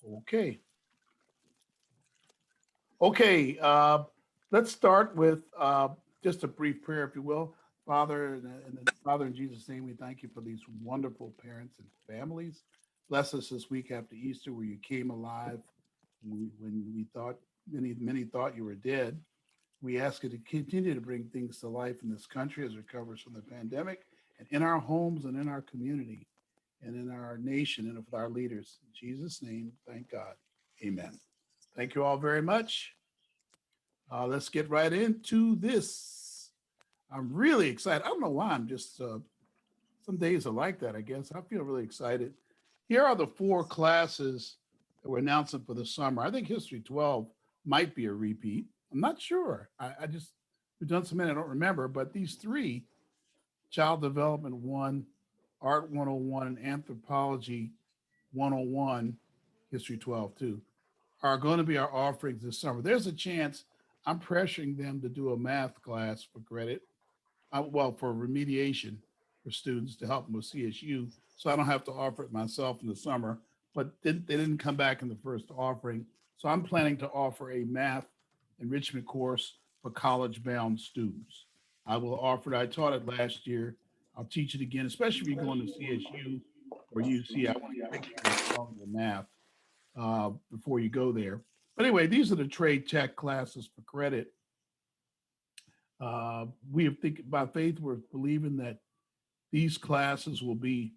Okay. Okay. Let's start with just a brief prayer, if you will. Father, Father, in Jesus' name, we thank you for these wonderful parents and families. Bless us this week after Easter, where you came alive when we thought many thought you were dead. We ask you to continue to bring things to life in this country as it recovers from the pandemic, and in our homes and in our community and in our nation and with our leaders. In Jesus' name, thank God. Amen. Thank you all very much. Let's get right into this. I'm really excited. I don't know why. I'm just, some days are like that, I guess. I feel really excited. Here are the four classes that we're announcing for the summer. I think History 12 might be a repeat. I'm not sure. I just, we've done so many, I don't remember. But these three, Child Development 1, Art 101, and Anthropology 101, History 12 too, are going to be our offerings this summer. There's a chance I'm pressuring them to do a math class for credit, well, for remediation for students to help them with CSU, so I don't have to offer it myself in the summer. But they didn't come back in the first offering, so I'm planning to offer a math enrichment course for college-bound students. I will offer it. I taught it last year. I'll teach it again, especially if you're going to CSU or UC. I want to make sure you're strong in math before you go there. But anyway, these are the trade tech classes for credit. We have think by faith, we're believing that these classes will be,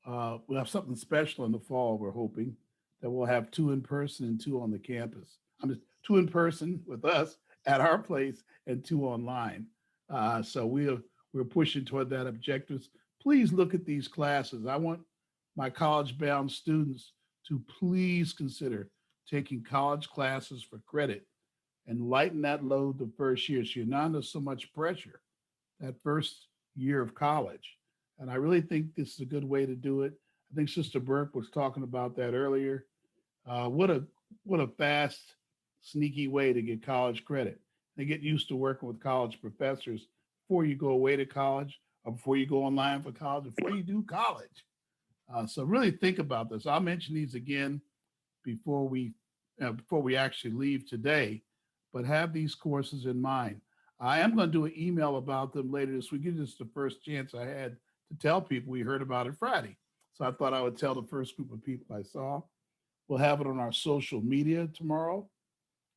we'll have something special in the fall. We're hoping that we'll have two in person and two on the campus. I mean, two in person with us at our place and two online. So we're pushing toward that objectives. Please look at these classes. I want my college bound students to please consider taking college classes for credit and lighten that load the first year so you're not under so much pressure that first year of college. And I really think this is a good way to do it. I think Sister Burke was talking about that earlier. Uh, what a what a fast, sneaky way to get college credit. They get used to working with college professors before you go away to college or before you go online for college, before you do college. So really think about this. I'll mention these again before before we actually leave today, but have these courses in mind. I am going to do an email about them later this week. This is the first chance I had to tell people we heard about it Friday. So I thought I would tell the first group of people I saw. We'll have it on our social media tomorrow.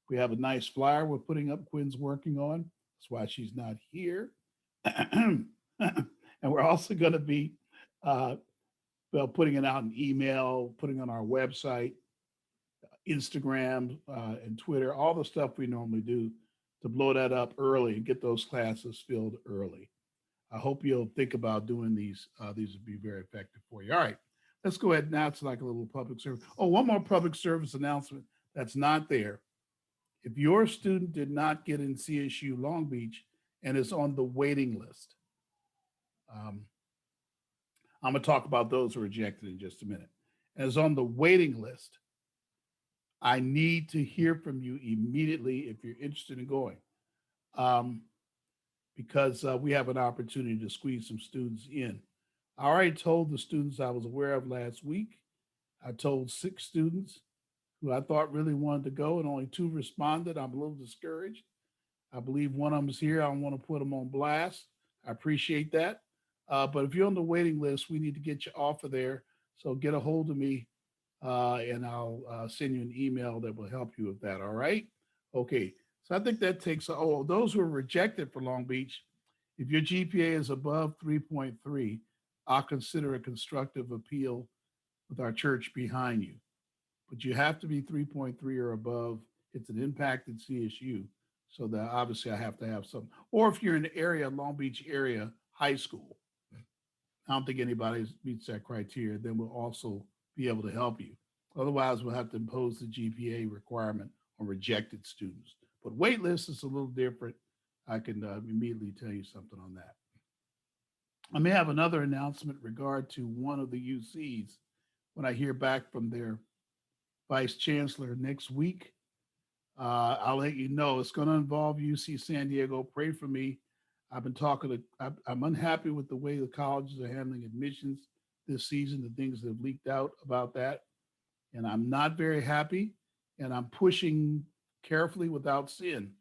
We have a nice flyer we're putting up, Quinn's working on. That's why she's not here. And we're also going to be uh, well, putting it out in email, putting on our website, Instagram, and Twitter, all the stuff we normally do to blow that up early and get those classes filled early. I hope you'll think about doing these. These would be very effective for you. All right, let's go ahead now. It's like a little public service. Oh, one more public service announcement that's not there. If your student did not get in CSU Long Beach and is on the waiting list, um, I'm going to talk about those who are rejected in just a minute. As on the waiting list, I need to hear from you immediately if you're interested in going, um, because we have an opportunity to squeeze some students in. I already told the students I was aware of last week. I told 6 students who I thought really wanted to go, and only 2 responded. I'm a little discouraged. I believe one of them is here. I don't want to put them on blast. I appreciate that. But if you're on the waiting list, we need to get you off of there. So get a hold of me and I'll send you an email that will help you with that. All right. Okay. So I think that takes, oh, those who are rejected for Long Beach, if your GPA is above 3.3, I'll consider a constructive appeal with our church behind you. But you have to be 3.3 or above. It's an impacted CSU. So that obviously I have to have some. Or if you're in the area, Long Beach area high school, I don't think anybody meets that criteria, then we'll also be able to help you. Otherwise, we'll have to impose the GPA requirement on rejected students. But wait list is a little different. I can immediately tell you something on that. I may have another announcement regard to one of the UCs when I hear back from their vice chancellor next week. I'll let you know. It's going to involve UC San Diego. Pray for me. I've been talking to, I'm unhappy with the way the colleges are handling admissions this season, the things that have leaked out about that. and I'm not very happy, and I'm pushing carefully without sin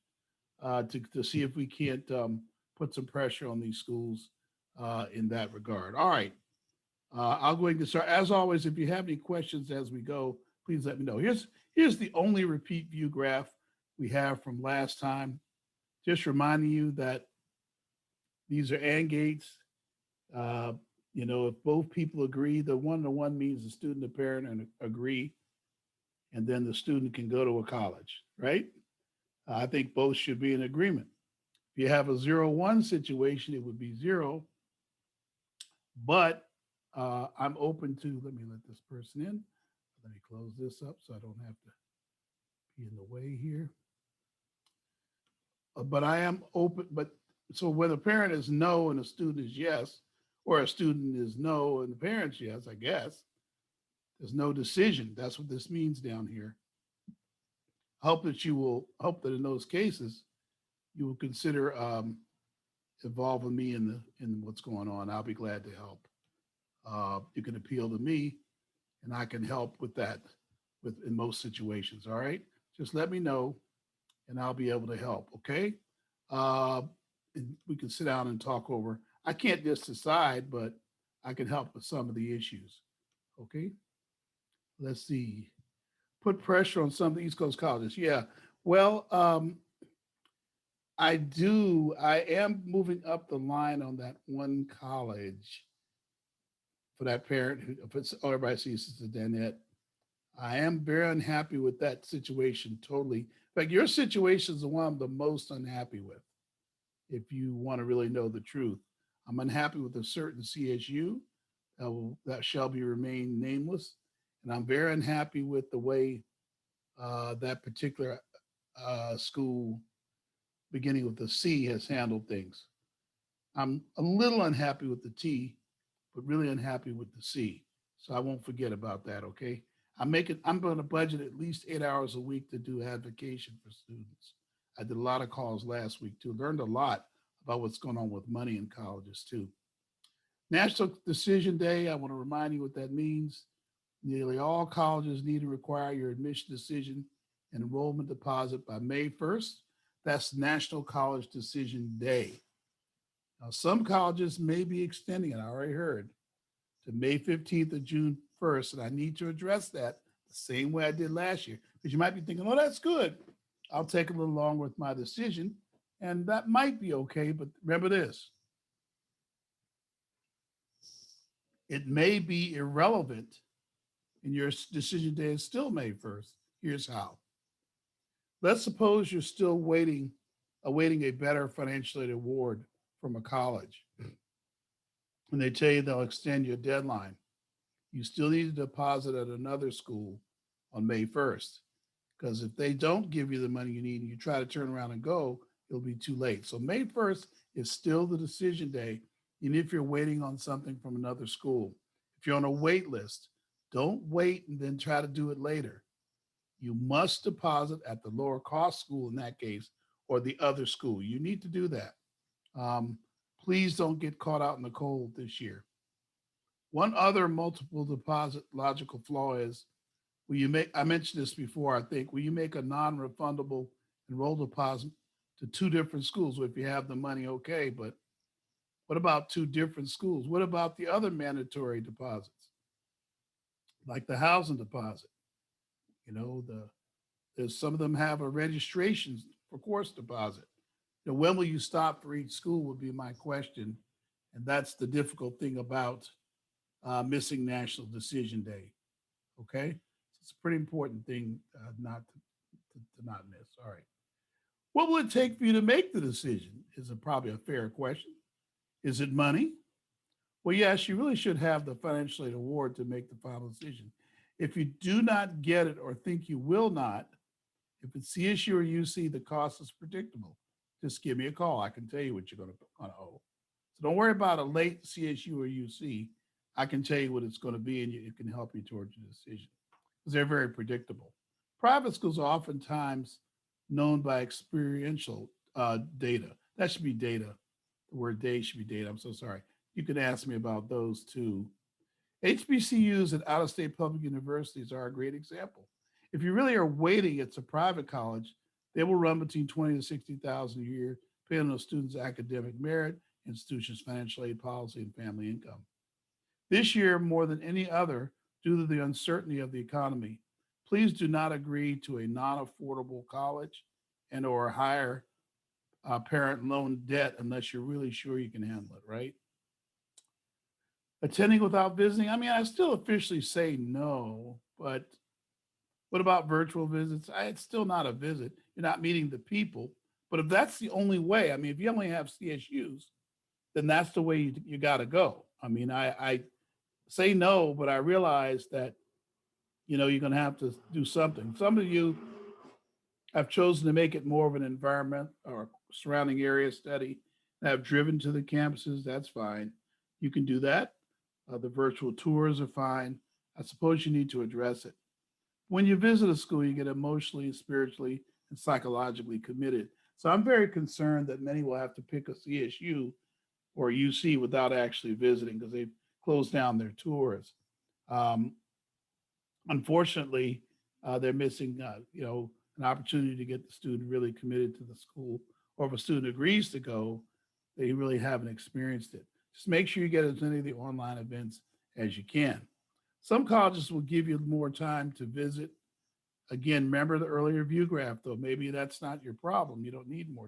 to see if we can't put some pressure on these schools in that regard. All right. I'll go ahead and get started. As always, if you have any questions as we go, please let me know. Here's the only repeat view graph we have from last time. Just reminding you that these are AND gates. Uh, if both people agree, the one to one means the student and parent and agree, and then the student can go to a college, right? I think both should be in agreement. If you have a 0-1 situation, it would be zero, but I'm open to, let me let this person in. Let me close this up so I don't have to be in the way here. But I am open, but so whether a parent is no and a student is yes, or a student is no and the parent's yes, I guess, there's no decision. That's what this means down here. Hope that in those cases, you will consider involving me in what's going on. I'll be glad to help. You can appeal to me, and I can help with that with in most situations. All right, just let me know, and I'll be able to help. Okay, uh, and we can sit down and talk over. I can't just decide, but I can help with some of the issues. Okay, let's see. Put pressure on some of the East Coast colleges. Yeah, well, I do. I am moving up the line on that one college for that parent who, if it's oh, everybody sees it's a Danette. I am very unhappy with that situation totally. In fact, your situation is the one I'm the most unhappy with, if you want to really know the truth. I'm unhappy with a certain CSU that shall be remain nameless. And I'm very unhappy with the way that particular school, beginning with the C, has handled things. I'm a little unhappy with the T, but really unhappy with the C. So I won't forget about that. Okay. I'm going to budget at least 8 hours a week to do advocation for students. I did a lot of calls last week too. Learned a lot about what's going on with money in colleges too. National Decision Day. I want to remind you what that means. Nearly all colleges need to require your admission decision and enrollment deposit by May 1st. That's National College Decision Day. Now, some colleges may be extending it, I already heard, to May 15th or June 1st. And I need to address that the same way I did last year. Because you might be thinking, oh, that's good. I'll take a little longer with my decision. And that might be okay. But remember this, it may be irrelevant and your decision day is still May 1st. Here's how. Let's suppose you're still awaiting a better financial aid award from a college, and they tell you they'll extend your deadline. You still need to deposit at another school on May 1st. Because if they don't give you the money you need and you try to turn around and go, it'll be too late. So May 1st is still the decision day. And if you're waiting on something from another school, if you're on a wait list, don't wait and then try to do it later. You must deposit at the lower cost school in that case or the other school. You need to do that. Um, please don't get caught out in the cold this year. One other multiple deposit logical flaw is will you make, I mentioned this before, I think, will you make a non refundable enroll deposit to two different schools? Well, if you have the money, okay, but what about two different schools? What about the other mandatory deposits, like the housing deposit? You know, there's some of them have a registration for course deposit. When will you stop for each school would be my question. And that's the difficult thing about missing National Decision Day. Okay. It's a pretty important thing not to not miss. All right. What will it take for you to make the decision? Is it probably a fair question? Is it money? Well, yes, you really should have the financial aid award to make the final decision. If you do not get it or think you will not, if it's CSU or UC, the cost is predictable. Just give me a call. I can tell you what you're going to owe. So don't worry about a late CSU or UC. I can tell you what it's going to be, and it can help you towards your decision because they're very predictable. Private schools are oftentimes known by experiential data. That should be data. The word day should be data. I'm so sorry. You can ask me about those too. HBCUs and out-of-state public universities are a great example. If you really are waiting, it's a private college. They will run between 20 to 60,000 a year, depending on the student's academic merit, institution's financial aid policy, and family income. This year, more than any other, due to the uncertainty of the economy, please do not agree to a non-affordable college and or higher parent loan debt unless you're really sure you can handle it, right? Attending without visiting, I mean, I still officially say no, but what about virtual visits? It's still not a visit. You're not meeting the people. But if that's the only way, I mean, if you only have CSUs, then that's the way you got to go. I mean, I say no, but I realize that, you're going to have to do something. Some of you have chosen to make it more of an environment or surrounding area study and have driven to the campuses. That's fine. You can do that. The virtual tours are fine. I suppose you need to address it. When you visit a school, you get emotionally, spiritually, and psychologically committed. So I'm very concerned that many will have to pick a CSU or UC without actually visiting because they've closed down their tours. Um, Unfortunately, they're missing, an opportunity to get the student really committed to the school. Or if a student agrees to go, they really haven't experienced it. Just make sure you get as many of the online events as you can. Some colleges will give you more time to visit. Again, remember the earlier view graph, though. Maybe that's not your problem. You don't need more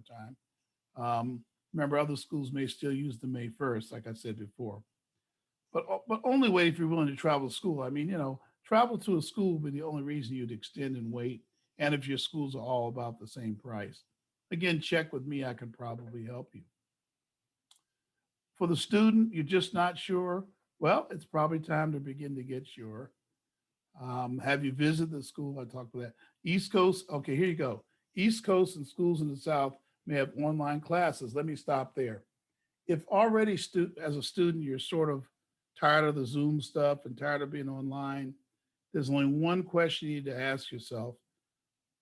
time. Remember, other schools may still use the May 1st, like I said before. But only wait if you're willing to travel to school. I mean, travel to a school would be the only reason you'd extend and wait. And if your schools are all about the same price. Again, check with me. I can probably help you. For the student, you're just not sure. Well, it's probably time to begin to get sure. Have you visited the school? I talked about that. East Coast. Okay, here you go. East Coast and schools in the South may have online classes. Let me stop there. If already as a student you're sort of tired of the Zoom stuff and tired of being online, there's only one question you need to ask yourself.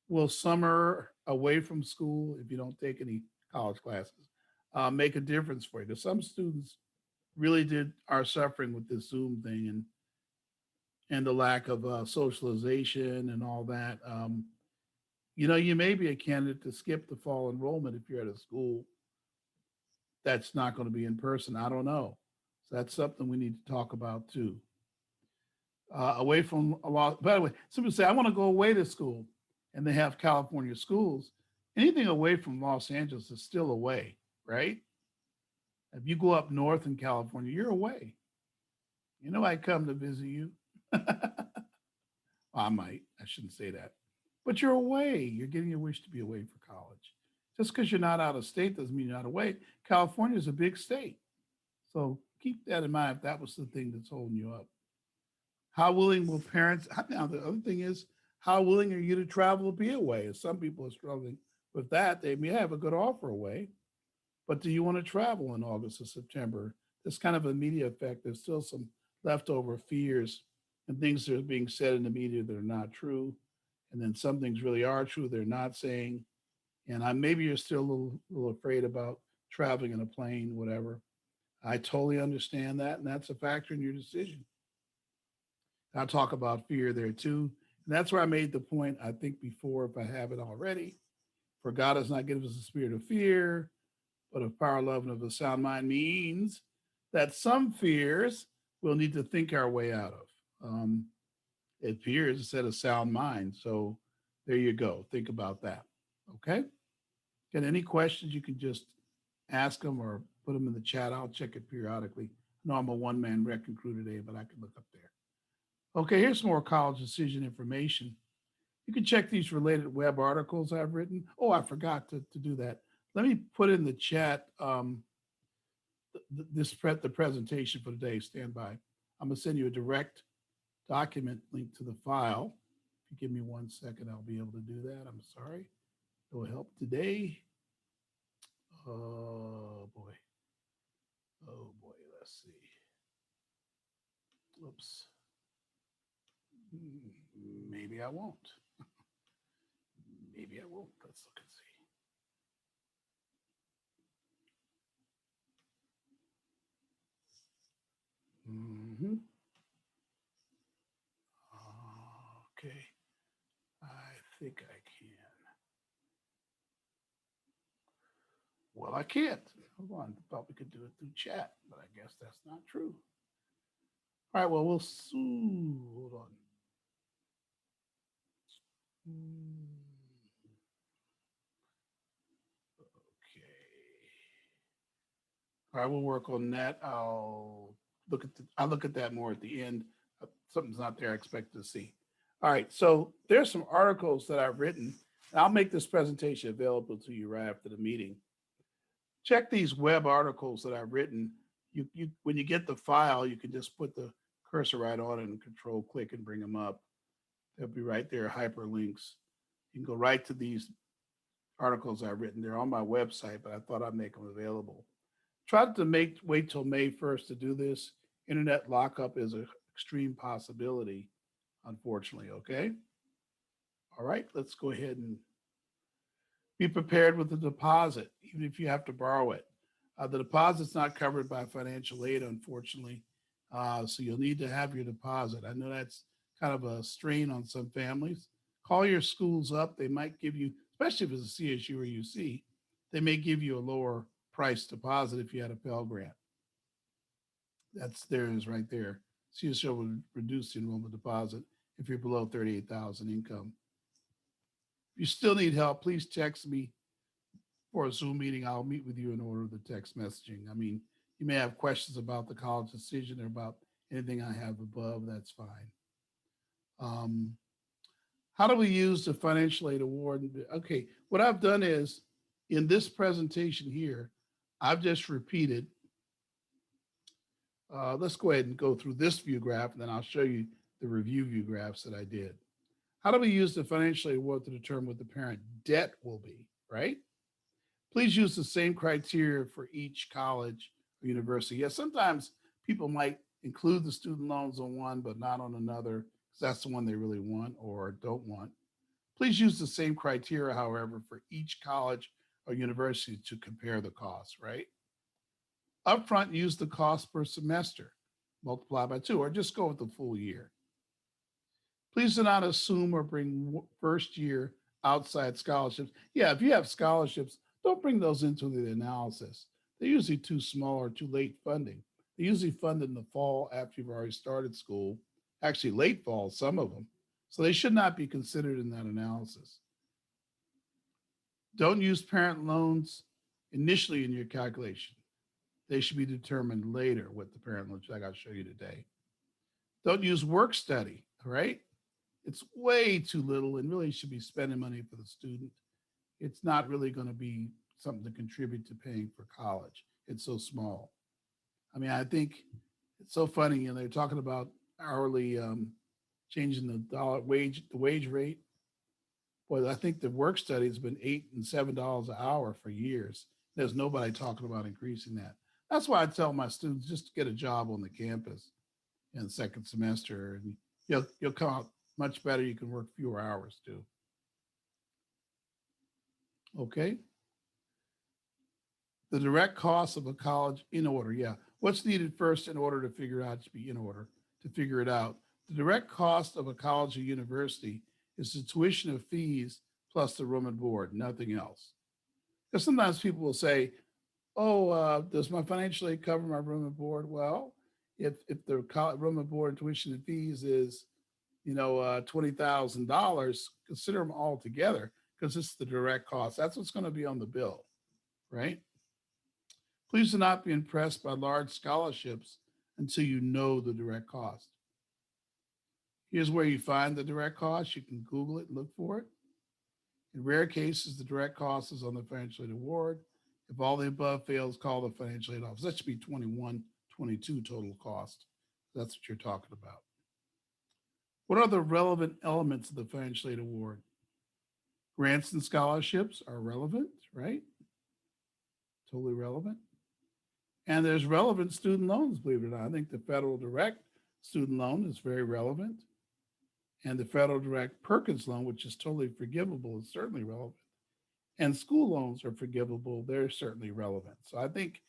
Will summer away from school, if you don't take any college classes, make a difference for you? Because some students really did are suffering with this Zoom thing and the lack of socialization and all that. You may be a candidate to skip the fall enrollment if you're at a school that's not going to be in person. I don't know. So that's something we need to talk about too. Away from a lot. By the way, some people say, I want to go away to school, and they have California schools. Anything away from Los Angeles is still away, right? If you go up north in California, you're away. I come to visit you. I might. I shouldn't say that. But you're away. You're getting your wish to be away for college. Just because you're not out of state doesn't mean you're not away. California is a big state. So keep that in mind if that was the thing that's holding you up. How willing will parents? Now, the other thing is, how willing are you to travel to be away? As some people are struggling with that. They may have a good offer away, but do you want to travel in August or September? There's kind of a media effect. There's still some leftover fears and things that are being said in the media that are not true. And then some things really are true, they're not saying. And maybe you're still a little afraid about traveling in a plane, whatever. I totally understand that. And that's a factor in your decision. I'll talk about fear there too. And that's where I made the point, I think, before, if I have it already. For God has not given us a spirit of fear, but of power, love, and of a sound mind means that some fears we'll need to think our way out of. It appears instead of sound mind. So there you go. Think about that. Okay. Get any questions, you can just ask them or put them in the chat. I'll check it periodically. I know I'm a one-man wrecking crew today, but I can look up there. Okay, here's some more college decision information. You can check these related web articles I've written. Oh, I forgot to do that. Let me put in the chat the presentation for today. Stand by. I'm gonna send you a direct document link to the file. If you give me 1 second, I'll be able to do that. I'm sorry. It will help today. Oh boy. Oh boy. Let's see. Oops. Maybe I won't. Maybe I won't. Let's look and see. Mm-hmm. Okay, I think I can. Well, I can't. Hold on. I thought we could do it through chat, but I guess that's not true. All right. Well, we'll hold on. Hmm, Okay. All right. We'll work on that. I'll look at that more at the end. Something's not there I expect to see. All right. So there's some articles that I've written. I'll make this presentation available to you right after the meeting. Check these web articles that I've written. You when you get the file, you can just put the cursor right on it and control click and bring them up. They'll be right there, hyperlinks. You can go right to these articles I've written. They're on my website, but I thought I'd make them available. Tried to wait till May 1st to do this. Internet lockup is an extreme possibility, unfortunately. Okay. All right, let's go ahead and be prepared with the deposit, even if you have to borrow it. The deposit's not covered by financial aid, unfortunately. So you'll need to have your deposit. I know that's kind of a strain on some families. Call your schools up. They might give you, especially if it's a CSU or UC, they may give you a lower price deposit if you had a Pell Grant. That's theirs right there. CSU will reduce the enrollment deposit if you're below 38,000 income. If you still need help, please text me for a Zoom meeting. I'll meet with you in order of the text messaging. I mean, you may have questions about the college decision or about anything I have above. That's fine. Um, how do we use the financial aid award? Okay, what I've done is in this presentation here, I've just repeated. Let's go ahead and go through this view graph, and then I'll show you the review view graphs that I did. How do we use the financial aid award to determine what the parent debt will be, right? Please use the same criteria for each college or university. Yes, sometimes people might include the student loans on one, but not on another, because that's the one they really want or don't want. Please use the same criteria, however, for each college or university to compare the costs, right? Upfront, use the cost per semester, multiply by two, or just go with the full year. Please do not assume or bring first year outside scholarships. Yeah, if you have scholarships, don't bring those into the analysis. They're usually too small or too late funding. They usually fund in the fall after you've already started school, actually late fall, some of them. So they should not be considered in that analysis. Don't use parent loans initially in your calculation. They should be determined later with the parent loans, like I'll show you today. Don't use work study, all right? It's way too little and really should be spending money for the student. It's not really going to be something to contribute to paying for college. It's so small. I mean, I think it's so funny. You know, they're talking about hourly changing the wage rate. Boy, I think the work study has been $8 and $7 an hour for years. There's nobody talking about increasing that. That's why I tell my students just to get a job on the campus in the second semester, and you'll come out much better. You can work fewer hours too. Okay. The direct cost of a college in order. Yeah. What's needed first in order to figure out to be in order to figure it out? The direct cost of a college or university is the tuition of fees plus the room and board, nothing else. Because sometimes people will say, "Oh, does my financial aid cover my room and board?" Well, if the room and board and tuition and fees is $20,000, consider them all together because it's the direct cost. That's what's going to be on the bill, right? Please do not be impressed by large scholarships until you know the direct cost. Here's where you find the direct cost. You can Google it and look for it. In rare cases, the direct cost is on the financial aid award. If all the above fails, call the financial aid office. That should be 21, 22 total cost. That's what you're talking about. What are the relevant elements of the financial aid award? Grants and scholarships are relevant, right? Totally relevant. And there's relevant student loans, believe it or not. I think the federal direct student loan is very relevant. And the federal direct Perkins loan, which is totally forgivable, is certainly relevant. And school loans are forgivable. They're certainly relevant. So I think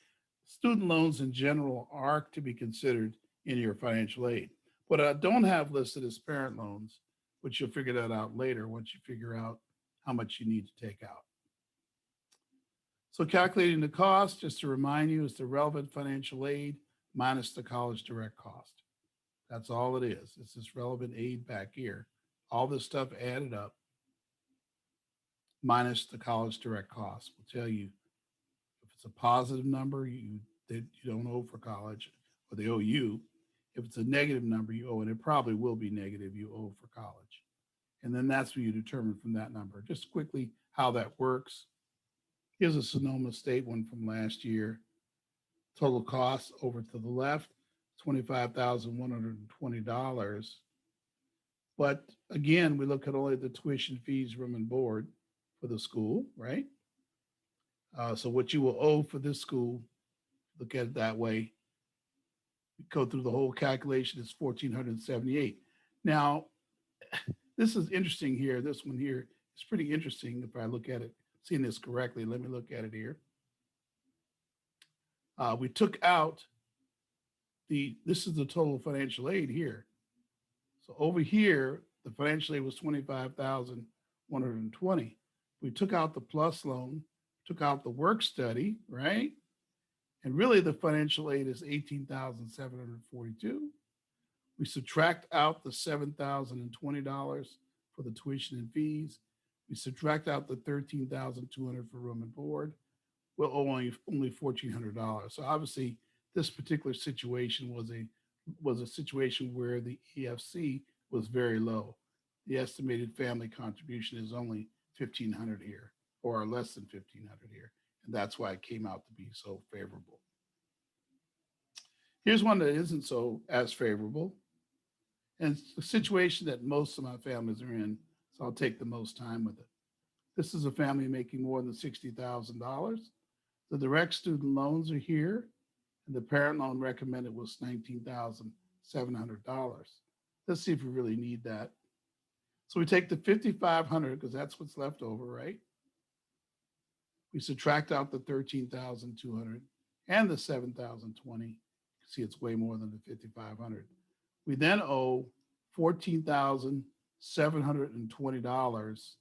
student loans in general are to be considered in your financial aid. What I don't have listed is parent loans. which you'll figure that out later once you figure out how much you need to take out. So calculating the cost, just to remind you, is the relevant financial aid minus the college direct cost. That's all it is. It's this relevant aid back here. All this stuff added up minus the college direct cost will tell you if it's a positive number, you don't owe for college, or they owe you. If it's a negative number, you owe, and it probably will be negative, you owe for college. And then that's what you determine from that number. Just quickly how that works. Here's a Sonoma State one from last year. Total cost over to the left, $25,120. But again, we look at only the tuition, fees, room and board for the school, right? So what you will owe for this school, look at it that way, go through the whole calculation, is 1,478. Now, this is interesting here. This one here is pretty interesting if I look at it, seeing this correctly. Let me look at it here. We took out this is the total financial aid here. So over here, the financial aid was 25,120. We took out the plus loan, took out the work study, right? And really the financial aid is 18,742. We subtract out the $7,020 for the tuition and fees. We subtract out the $13,200 for room and board. We'll owe only $1,400. So obviously, this particular situation was a situation where the EFC was very low. The estimated family contribution is only $1,500 here, or less than $1,500 here, and that's why it came out to be so favorable. Here's one that isn't so as favorable, and it's a situation that most of my families are in, so I'll take the most time with it. This is a family making more than $60,000. The direct student loans are here, and the parent loan recommended was $19,700. Let's see if we really need that. So we take the $5,500 because that's what's left over, right? We subtract out the $13,200 and the $7,020. See, it's way more than the $5,500. We then owe $14,720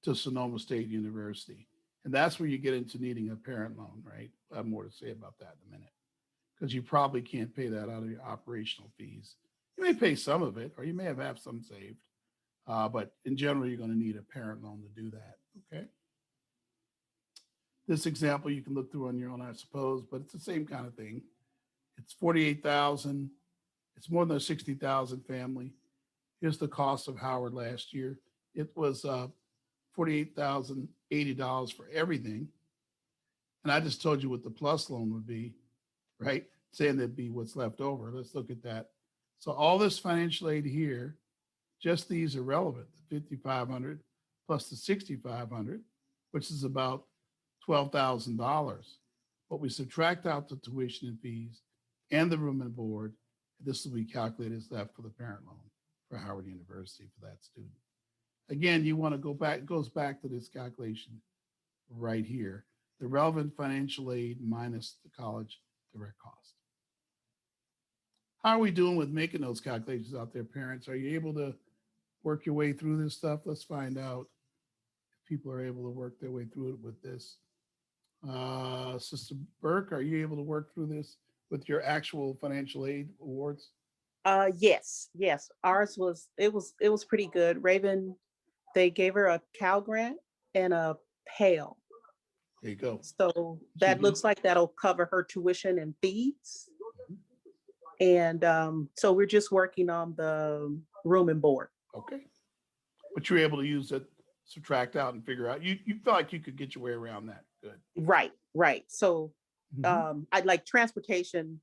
to Sonoma State University. And that's where you get into needing a parent loan, right? I have more to say about that in a minute, because you probably can't pay that out of your operational fees. You may pay some of it, or you may have some saved. But in general, you're going to need a parent loan to do that, okay? This example you can look through on your own, I suppose, but it's the same kind of thing. It's 48,000. It's more than a 60,000 family. Here's the cost of Howard last year. It was $48,080 for everything. And I just told you what the plus loan would be, right? Saying that'd be what's left over. Let's look at that. So all this financial aid here, just these are relevant. The $5,500 plus the $6,500, which is about $12,000. But we subtract out the tuition and fees and the room and board. This will be calculated as left for the parent loan for Howard University for that student. Again, you want to go back, it goes back to this calculation right here, the relevant financial aid minus the college direct cost. How are we doing with making those calculations out there, parents? Are you able to work your way through this stuff? Let's find out if people are able to work their way through it with this. Sister Burke, are you able to work through this with your actual financial aid awards? Yes. Ours was pretty good. Raven, they gave her a Cal Grant and a Pell. There you go. So that looks like that'll cover her tuition and fees. And so we're just working on the room and board. Okay. But you're able to use it, subtract out and figure out. You feel like you could get your way around that. Good. Right. So I'd like transportation.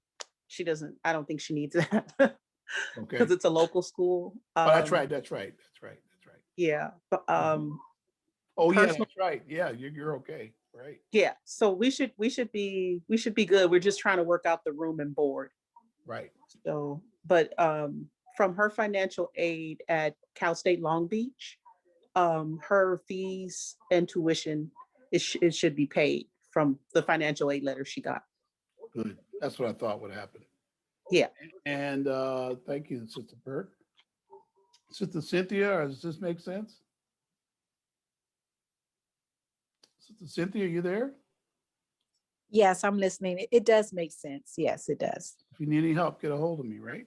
I don't think she needs that. Okay. Because it's a local school. That's right. Yeah. But oh yeah, that's right. Yeah, you're okay. Right. Yeah. So we should be good. We're just trying to work out the room and board. Right. So, but from her financial aid at Cal State Long Beach, her fees and tuition, it should be paid from the financial aid letter she got. Good. That's what I thought would happen. Yeah. And thank you, Sister Burke. Sister Cynthia, or does this make sense? Sister Cynthia, are you there? Yes, I'm listening. It does make sense. Yes, it does. If you need any help, get a hold of me, right?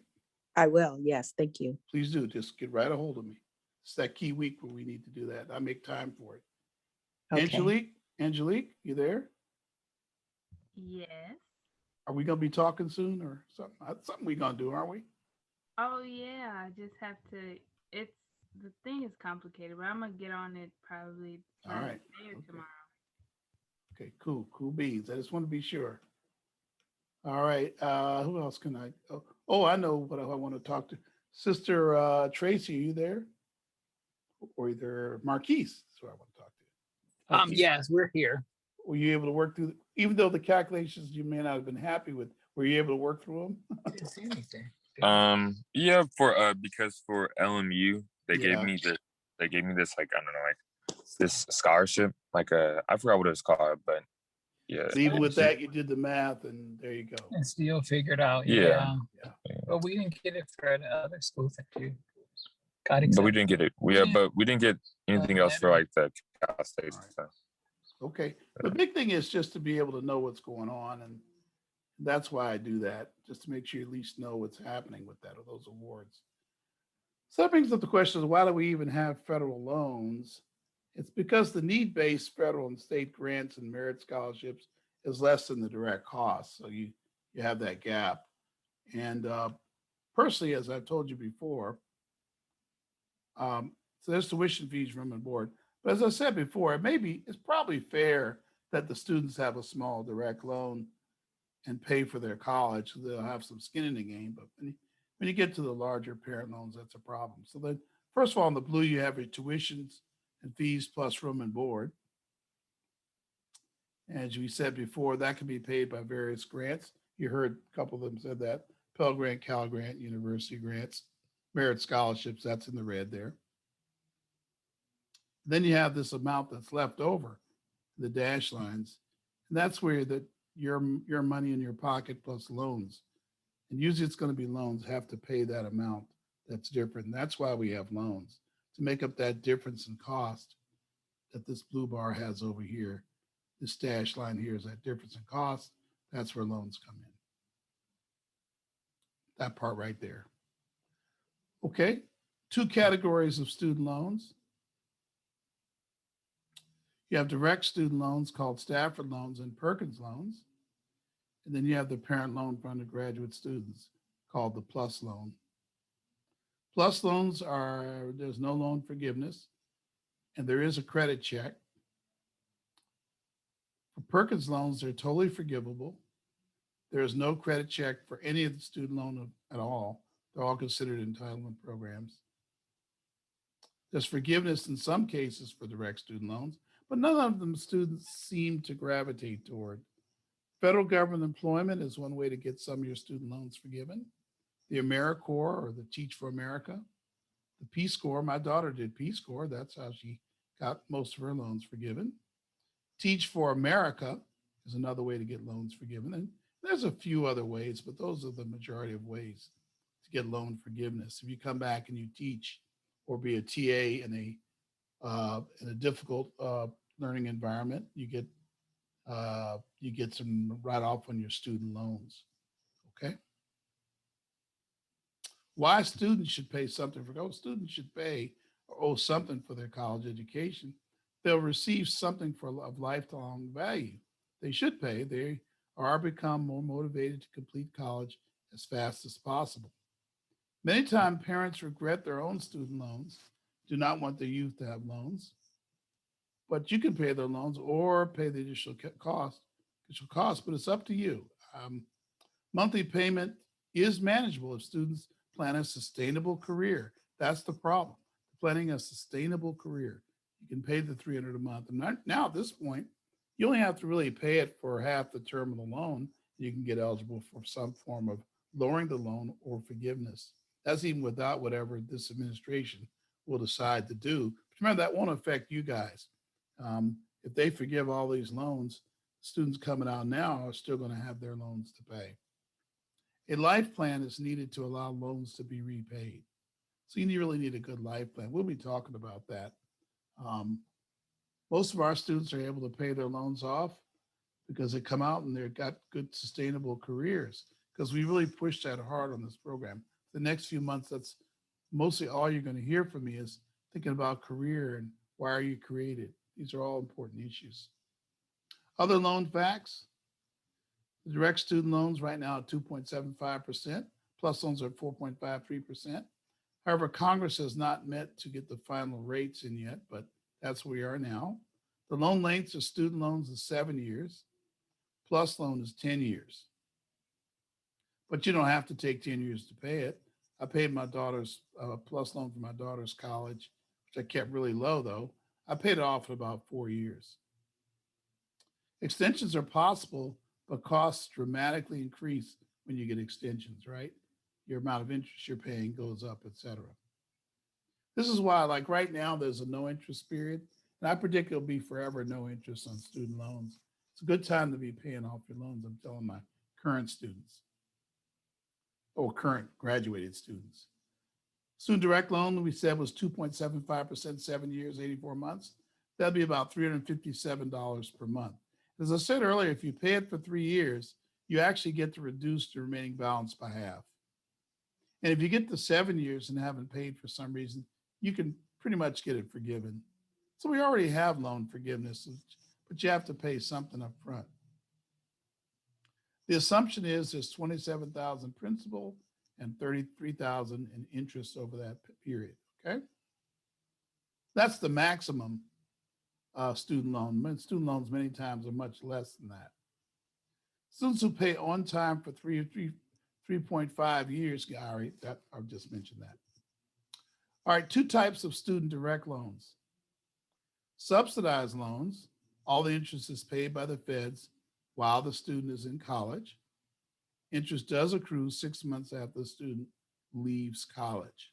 I will. Yes, thank you. Please do. Just get right a hold of me. It's that key week where we need to do that. I make time for it. Okay. Angelique, you there? Yes. Are we gonna be talking soon or something? Something we gonna do, aren't we? Oh yeah, I just have to. It's the thing is complicated, but I'm gonna get on it probably All later right. today or Okay. tomorrow. Okay, cool beans. I just want to be sure. All right. Who else can I? Oh, I know what I want to talk to. Sister Tracy, are you there? Or either Marquise. That's who I want to talk to. Marquise, Yes, we're here. were you able to work through, even though the calculations you may not have been happy with, were you able to work through them? I didn't see anything. Yeah, for because for LMU they gave Yeah. me this like, I don't know, like this scholarship, like I forgot what it was called, but yeah. So even with that, you did the math, and there you go. And still figured out. Yeah. Yeah. But we didn't get it for the other schools that you got But we accepted. didn't get it. Yeah. But we didn't get anything else for like the Cal State All right. stuff. Okay. The big thing is just to be able to know what's going on, and that's why I do that, just to make sure you at least know what's happening with that or those awards. So that brings up the question: is why do we even have federal loans? It's because the need-based federal and state grants and merit scholarships is less than the direct cost. So you have that gap. And personally, as I've told you before, so there's tuition fees, room and board. But as I said before, it's probably fair that the students have a small direct loan and pay for their college. So they'll have some skin in the game. But when you get to the larger parent loans, that's a problem. So then, first of all, in the blue, you have your tuitions and fees plus room and board. As we said before, that can be paid by various grants. You heard a couple of them said that. Pell Grant, Cal Grant, university grants, merit scholarships, that's in the red there. Then you have this amount that's left over, the dash lines, and that's where your money in your pocket plus loans. And usually it's going to be loans have to pay that amount that's different. And that's why we have loans, to make up that difference in cost that this blue bar has over here. This dash line here is that difference in cost. That's where loans come in. That part right there. Okay, two categories of student loans. You have direct student loans called Stafford loans and Perkins loans. And then you have the parent loan for undergraduate students called the PLUS loan. PLUS loans there's no loan forgiveness, and there is a credit check. For Perkins loans, they're totally forgivable. There is no credit check for any of the student loan at all. They're all considered entitlement programs. There's forgiveness in some cases for direct student loans, but none of them students seem to gravitate toward. Federal government employment is one way to get some of your student loans forgiven. The AmeriCorps or the Teach for America, the Peace Corps. My daughter did Peace Corps. That's how she got most of her loans forgiven. Teach for America is another way to get loans forgiven. And there's a few other ways, but those are the majority of ways to get loan forgiveness. If you come back and you teach or be a TA in a difficult learning environment, you get some write off on your student loans. Okay. Why students should pay something students should pay or owe something for their college education. They'll receive something of lifelong value. They should pay. They are become more motivated to complete college as fast as possible. Many times parents regret their own student loans, do not want their youth to have loans, but you can pay their loans or pay the additional cost, but it's up to you. Monthly payment is manageable if students plan a sustainable career. That's the problem. Planning a sustainable career. You can pay the $300 a month. And now at this point, you only have to really pay it for half the term of the loan. You can get eligible for some form of lowering the loan or forgiveness. That's even without whatever this administration will decide to do. But remember, that won't affect you guys. If they forgive all these loans, students coming out now are still going to have their loans to pay. A life plan is needed to allow loans to be repaid. So you really need a good life plan. We'll be talking about that. Um, Most of our students are able to pay their loans off because they come out and they've got good sustainable careers, because we really push that hard on this program. The next few months, that's mostly all you're going to hear from me is thinking about career and why are you created. These are all important issues. Other loan facts: the direct student loans right now at 2.75%, plus loans are at 4.53%. However, Congress has not met to get the final rates in yet, but that's where we are now. The loan lengths of student loans is 7 years, plus loan is 10 years. But you don't have to take 10 years to pay it. I paid my daughter's plus loan for my daughter's college, which I kept really low though. I paid it off in about 4 years. Extensions are possible, but costs dramatically increase when you get extensions, right? Your amount of interest you're paying goes up, et cetera. This is why, like right now, there's a no interest period, and I predict it'll be forever no interest on student loans. It's a good time to be paying off your loans. I'm telling my current students or current graduated students. Student direct loan, we said, was 2.75%, 7 years, 84 months. That'd be about $357 per month. As I said earlier, if you pay it for 3 years, you actually get to reduce the remaining balance by half. And if you get to 7 years and haven't paid for some reason, you can pretty much get it forgiven. So we already have loan forgiveness, but you have to pay something up front. The assumption is there's 27,000 principal and 33,000 in interest over that period. Okay, that's the maximum student loan. Student loans many times are much less than that. Students who pay on time for 3.5 years, Gary, that I've just mentioned that. All right, two types of student direct loans. Subsidized loans, all the interest is paid by the feds while the student is in college. Interest does accrue 6 months after the student leaves college.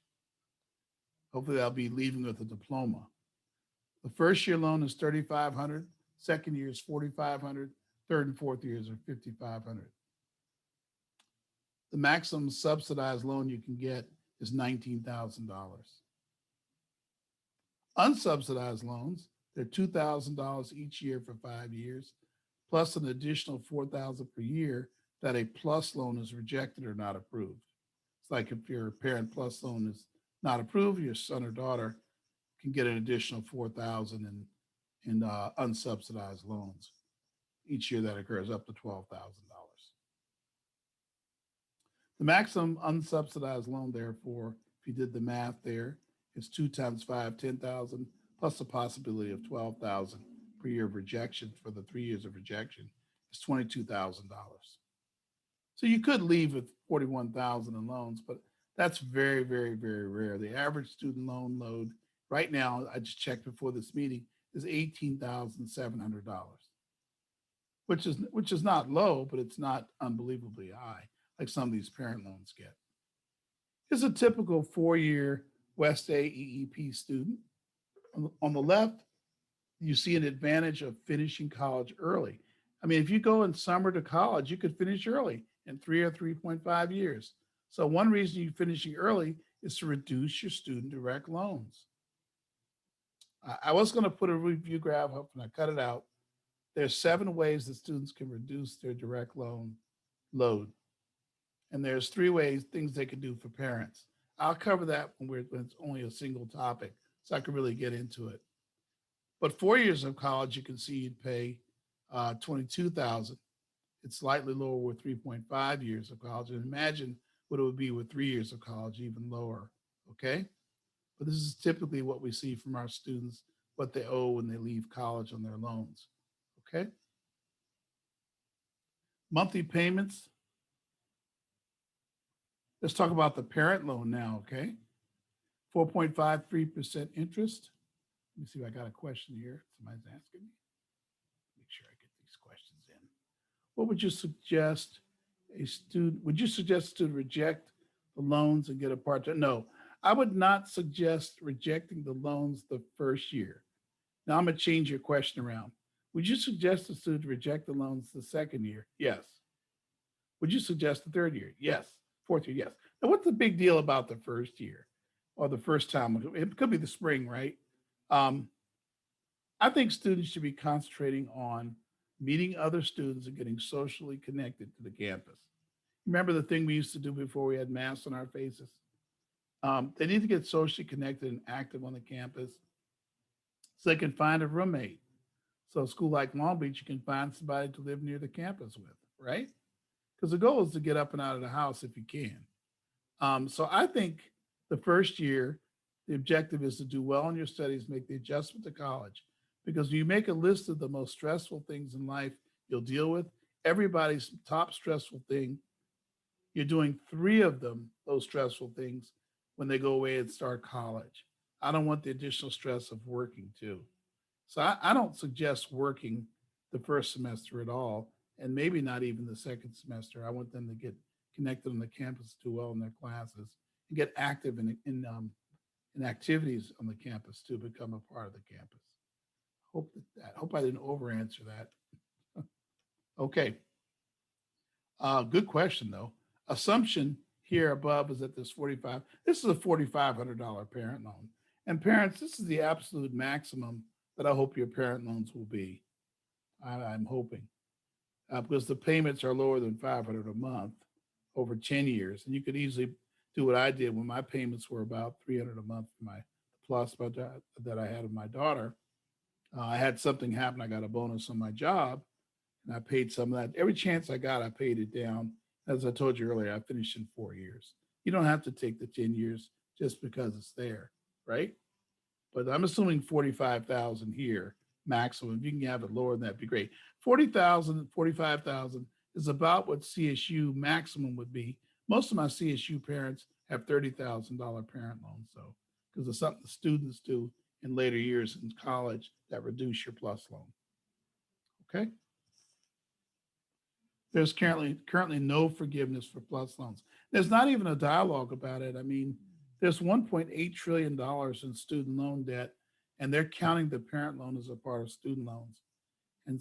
Hopefully they'll be leaving with a diploma. The first year loan is $3,500, second year is $4,500, third and fourth years are $5,500. The maximum subsidized loan you can get is $19,000. Unsubsidized loans, they're $2,000 each year for 5 years, plus an additional $4,000 per year that a plus loan is rejected or not approved. It's like if your parent plus loan is not approved, your son or daughter can get an additional $4,000 in unsubsidized loans each year. That occurs up to $12,000. The maximum unsubsidized loan, therefore, if you did the math there, is 2 times 5, 10,000, plus the possibility of 12,000 per year of rejection for the 3 years of rejection is $22,000. So you could leave with 41,000 in loans, but that's very, very, very rare. The average student loan load right now, I just checked before this meeting, is $18,700, which is not low, but it's not unbelievably high like some of these parent loans get. Here's a typical 4-year West A EEP student. On the left, you see an advantage of finishing college early. I mean, if you go in summer to college, you could finish early in 3 or 3.5 years. So one reason you're finishing early is to reduce your student direct loans. I was going to put a review graph up and I cut it out. There's 7 ways that students can reduce their direct loan load. And there's 3 ways, things they can do for parents. I'll cover that when it's only a single topic, so I can really get into it. But 4 years of college, you can see you'd pay $22,000. It's slightly lower with 3.5 years of college. And imagine what it would be with 3 years of college, even lower, okay? But this is typically what we see from our students, what they owe when they leave college on their loans, okay? Monthly payments. Let's talk about the parent loan now, okay? 4.53% interest. Let me see if I got a question here. Somebody's asking me. Make sure I get these questions in. What would you suggest would you suggest a student reject the loans and get a part-time? No, I would not suggest rejecting the loans the first year. Now I'm gonna change your question around. Would you suggest a student reject the loans the second year? Yes. Would you suggest the third year? Yes. Fourth year? Yes. Now what's the big deal about the first year? or the first time. It could be the spring, right? Um, I think students should be concentrating on meeting other students and getting socially connected to the campus. Remember the thing we used to do before we had masks on our faces? They need to get socially connected and active on the campus so they can find a roommate. So a school like Long Beach, you can find somebody to live near the campus with, right? Because the goal is to get up and out of the house if you can. So I think the first year, the objective is to do well in your studies, make the adjustment to college. Because when you make a list of the most stressful things in life you'll deal with, everybody's top stressful thing, you're doing three of them, those stressful things, when they go away and start college. I don't want the additional stress of working too. So I don't suggest working the first semester at all, and maybe not even the second semester. I want them to get connected on the campus, do well in their classes, and get active in activities on the campus to become a part of the campus. Hope I didn't over answer that. Okay. Good question though. Assumption here above is that this 45. This is a $4,500 parent loan, and parents, this is the absolute maximum that I hope your parent loans will be. I'm hoping because the payments are lower than 500 a month over 10 years, and you could easily do what I did when my payments were about 300 a month for my plus that I had of my daughter. I had something happen. I got a bonus on my job, and I paid some of that. Every chance I got, I paid it down. As I told you earlier, I finished in 4 years. You don't have to take the 10 years just because it's there, right? But I'm assuming 45,000 here maximum. If you can have it lower than that, would be great. 40,000, 45,000 is about what CSU maximum would be. Most of my CSU parents have $30,000 parent loans, though, because it's something the students do in later years in college that reduce your plus loan. Okay. There's currently no forgiveness for plus loans. There's not even a dialogue about it. I mean, there's $1.8 trillion in student loan debt, and they're counting the parent loan as a part of student loans. And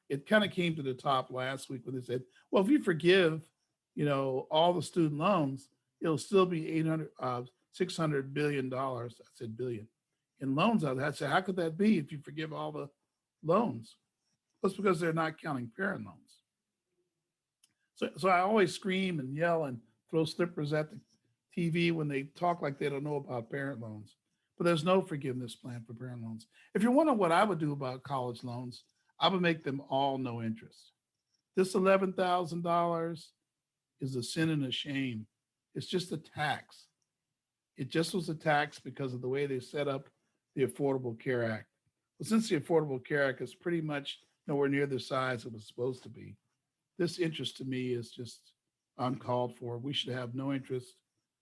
it kind of came to the top last week when they said, well, if you forgive, all the student loans, it'll still be $600 billion. I said billion in loans. I said, how could that be if you forgive all the loans? That's because they're not counting parent loans. So I always scream and yell and throw slippers at the TV when they talk like they don't know about parent loans. But there's no forgiveness plan for parent loans. If you're wondering what I would do about college loans, I would make them all no interest. This $11,000 is a sin and a shame. It's just a tax. It just was a tax because of the way they set up the Affordable Care Act. Well, since the Affordable Care Act is pretty much nowhere near the size it was supposed to be, this interest to me is just uncalled for. We should have no interest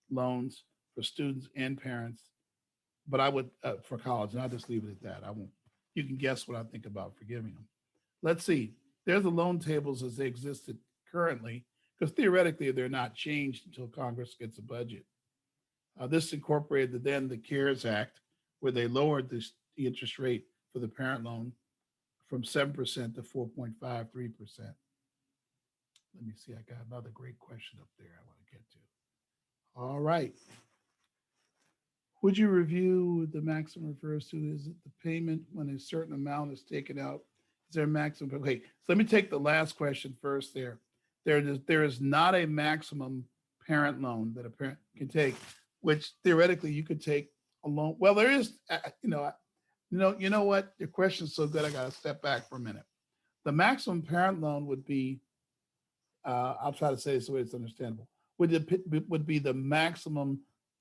loans for students and parents, but I would for college, and I'll just leave it at that. I won't. You can guess what I think about forgiving them. Let's see. There's the loan tables as they existed currently, because theoretically they're not changed until Congress gets a budget. This incorporated the CARES Act, where they lowered the interest rate for the parent loan from 7% to 4.53%. Let me see. I got another great question up there I want to get to. All right. Would you review the maximum refers to? Is it the payment when a certain amount is taken out? Is there a maximum? Okay, so let me take the last question first there. There is not a maximum parent loan that a parent can take, which theoretically you could take a loan. Well, there is, you know what? Your question's so good, I got to step back for a minute. The maximum parent loan would be, I'll try to say this the way it's understandable, would be the maximum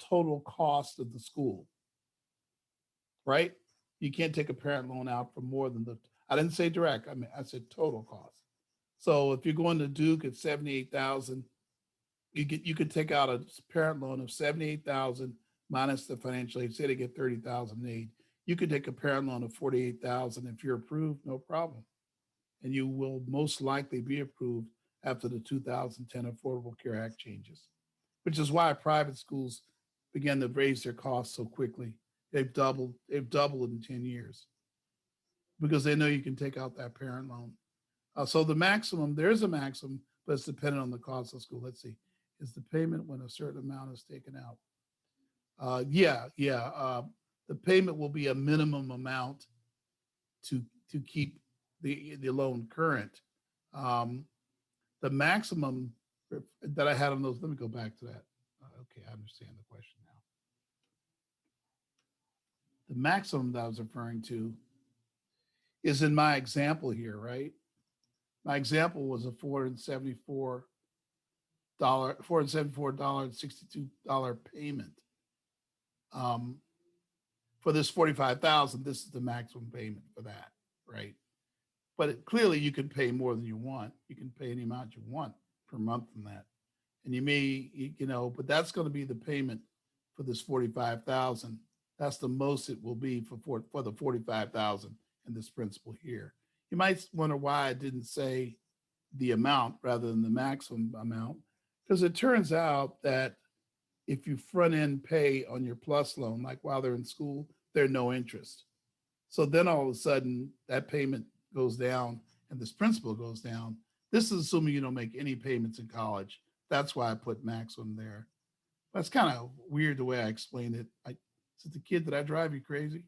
total cost of the school, right? You can't take a parent loan out for more than I didn't say direct, I said total cost. So if you're going to Duke at 78,000, you could take out a parent loan of 78,000 minus the financial aid. Say they get 30,000 in aid. You could take a parent loan of 48,000. If you're approved, no problem. And you will most likely be approved after the 2010 Affordable Care Act changes, which is why private schools began to raise their costs so quickly. They've doubled in 10 years because they know you can take out that parent loan. So the maximum, there's a maximum, but it's dependent on the cost of school. Let's see, is the payment when a certain amount is taken out. Yeah. The payment will be a minimum amount to keep the loan current. The maximum that I had on those, let me go back to that. Okay, I understand the question now. The maximum that I was referring to is in my example here, right? My example was a $474.62 payment. For this 45,000, this is the maximum payment for that, right? But clearly you can pay more than you want. You can pay any amount you want per month from that. And you may, but that's going to be the payment for this 45,000. That's the most it will be for the 45,000 and this principal here. You might wonder why I didn't say the amount rather than the maximum amount, because it turns out that if you front end pay on your plus loan, like while they're in school, there's no interest. So then all of a sudden that payment goes down and this principal goes down. This is assuming you don't make any payments in college. That's why I put maximum there. That's kind of weird the way I explained it. Is it the kid that I drive you crazy?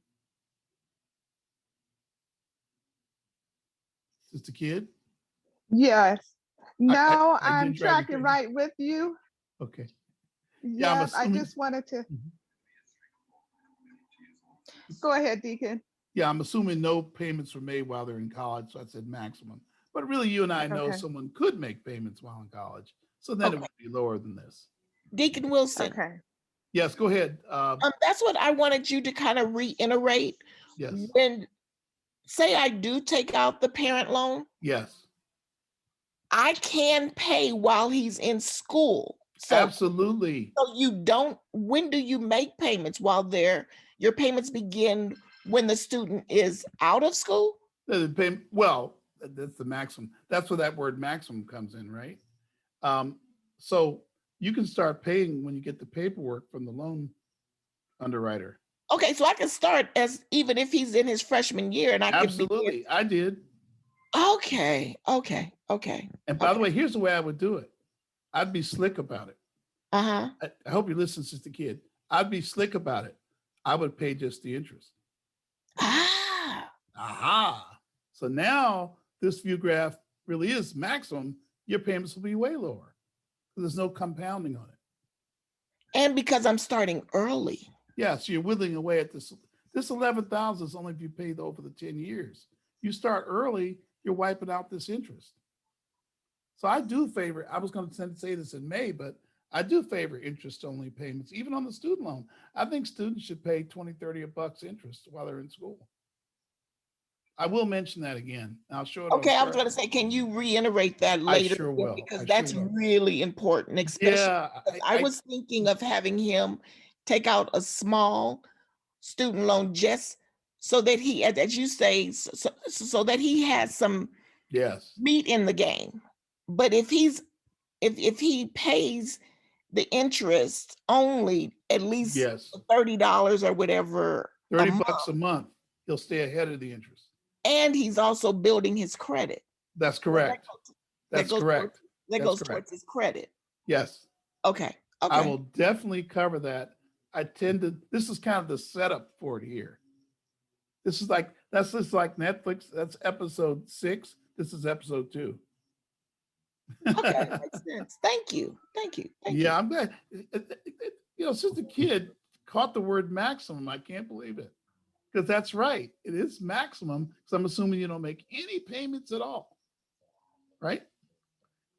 Is it the kid? Yes. No, I I'm did drive you tracking crazy. right with you. Okay. Yeah, I'm Yes, I assuming. just wanted to Mhm. go ahead, Deacon. Yeah, I'm assuming no payments were made while they're in college, so I said maximum. But really, you and I know Okay. someone could make payments while in college, so then it Okay. would be lower than this. Deacon Wilson, Okay. Yes, go ahead. that's what I wanted you to kind of reiterate. Yes, When, say I do take out the parent loan, yes, I can pay while he's in school. So, absolutely. so you don't, when do you make payments your payments begin when the student is out of school? Well, that's the maximum. That's where that word maximum comes in, right? So you can start paying when you get the paperwork from the loan underwriter. Okay, so I can start as even if he's in his freshman year and I can begin. Absolutely, I did. Okay. And by the way, here's the way I would do it. I'd be slick about it. Uh-huh. I hope you listen, Sister Kid. I'd be slick about it. I would pay just the interest. Ah. Aha. So now this view graph really is maximum. Your payments will be way lower. There's no compounding on it. And because I'm starting early. Yeah, so you're whittling away at this. This 11,000 is only if you paid over the 10 years. You start early, you're wiping out this interest. So I do favor, I was going to say this in May, but I do favor interest only payments, even on the student loan. I think students should pay 20, 30 bucks interest while they're in school. I will mention that again. I'll show it. Okay, I was going to say, can you reiterate that later? I sure will. Because that's really important, especially. Yeah, I was thinking of having him take out a small student loan just so that he, as you say, so that he has some meat in the game. But if he pays the interest only at least $30 or whatever, $30 a month, he'll stay ahead of the interest. And he's also building his credit. That's correct. That's correct. That goes towards his credit. Yes. Okay. I will definitely cover that. This is kind of the setup for it here. This is like, that's just like Netflix. That's episode 6. This is episode 2. Okay, makes sense. Thank you. Yeah, I'm glad. Sister Kid caught the word maximum. I can't believe it. Because that's right. It is maximum. So I'm assuming you don't make any payments at all. Right?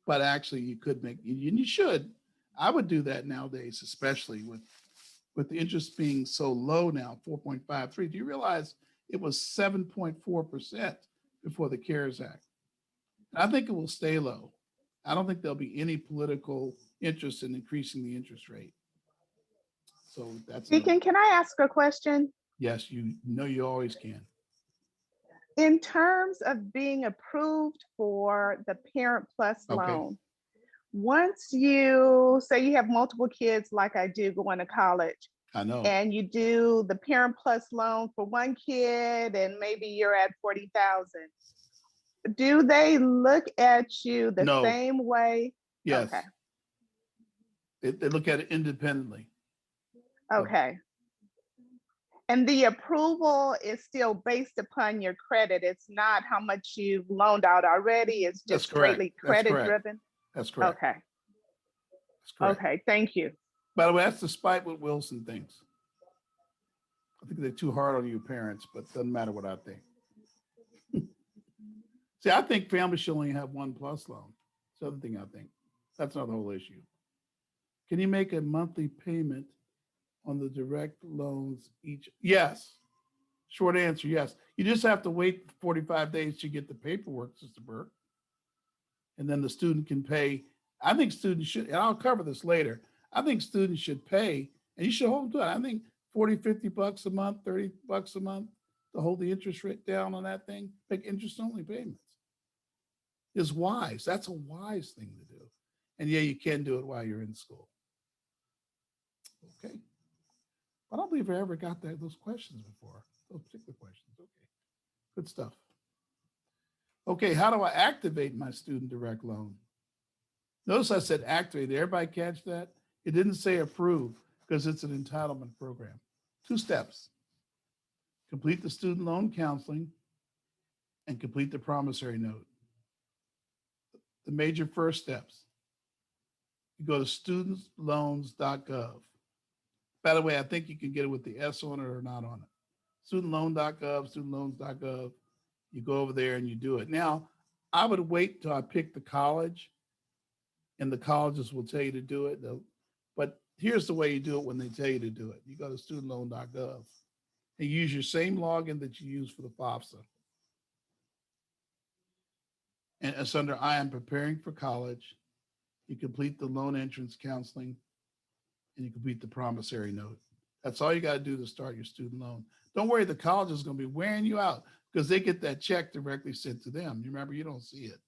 But actually you could make, and you should. I would do that nowadays, especially with the interest being so low now, 4.53. Do you realize it was 7.4% before the CARES Act? And I think it will stay low. I don't think there'll be any political interest in increasing the interest rate. So that's Deacon, can I ask a question? Yes, you always can. In terms of being approved for the Parent Plus loan, once you say you have multiple kids like I do going to college, I know, and you do the Parent Plus loan for one kid and maybe you're at 40,000, do they look at you the same way? Yes. Okay. They look at it independently. Okay. And the approval is still based upon your credit. It's not how much you've loaned out already. It's That's just correct. straightly That's credit correct. driven. That's correct. Okay. That's correct. Okay. Thank you. By the way, that's despite what Wilson thinks. I think they're too hard on you parents, but doesn't matter what I think. See, I think families should only have one plus loan. It's the other thing I think. That's not the whole issue. Can you make a monthly payment on the direct loans each? Yes. Short answer, yes. You just have to wait 45 days to get the paperwork, Sister Burke. And then the student can pay. I think students should, and I'll cover this later. I think students should pay, and you should hold to it. I think 40, 50 bucks a month, 30 bucks a month to hold the interest rate down on that thing, make interest only payments is wise. That's a wise thing to do. And yeah, you can do it while you're in school. Okay. I don't believe I ever got those questions before, those particular questions. Okay. Good stuff. Okay, how do I activate my student direct loan? Notice I said activate. Did everybody catch that? It didn't say approve because it's an entitlement program. 2 steps. Complete the student loan counseling and complete the promissory note. The major first steps. You go to studentsloans.gov. By the way, I think you can get it with the S on it or not on it. Studentloan.gov, studentloans.gov. You go over there and you do it. Now, I would wait till I pick the college, and the colleges will tell you to do it. But here's the way you do it when they tell you to do it. You go to studentloan.gov and use your same login that you use for the FAFSA. And it's under I am preparing for college. You complete the loan entrance counseling and you complete the promissory note. That's all you got to do to start your student loan. Don't worry, the college is going to be wearing you out because they get that check directly sent to them. You remember, you don't see it.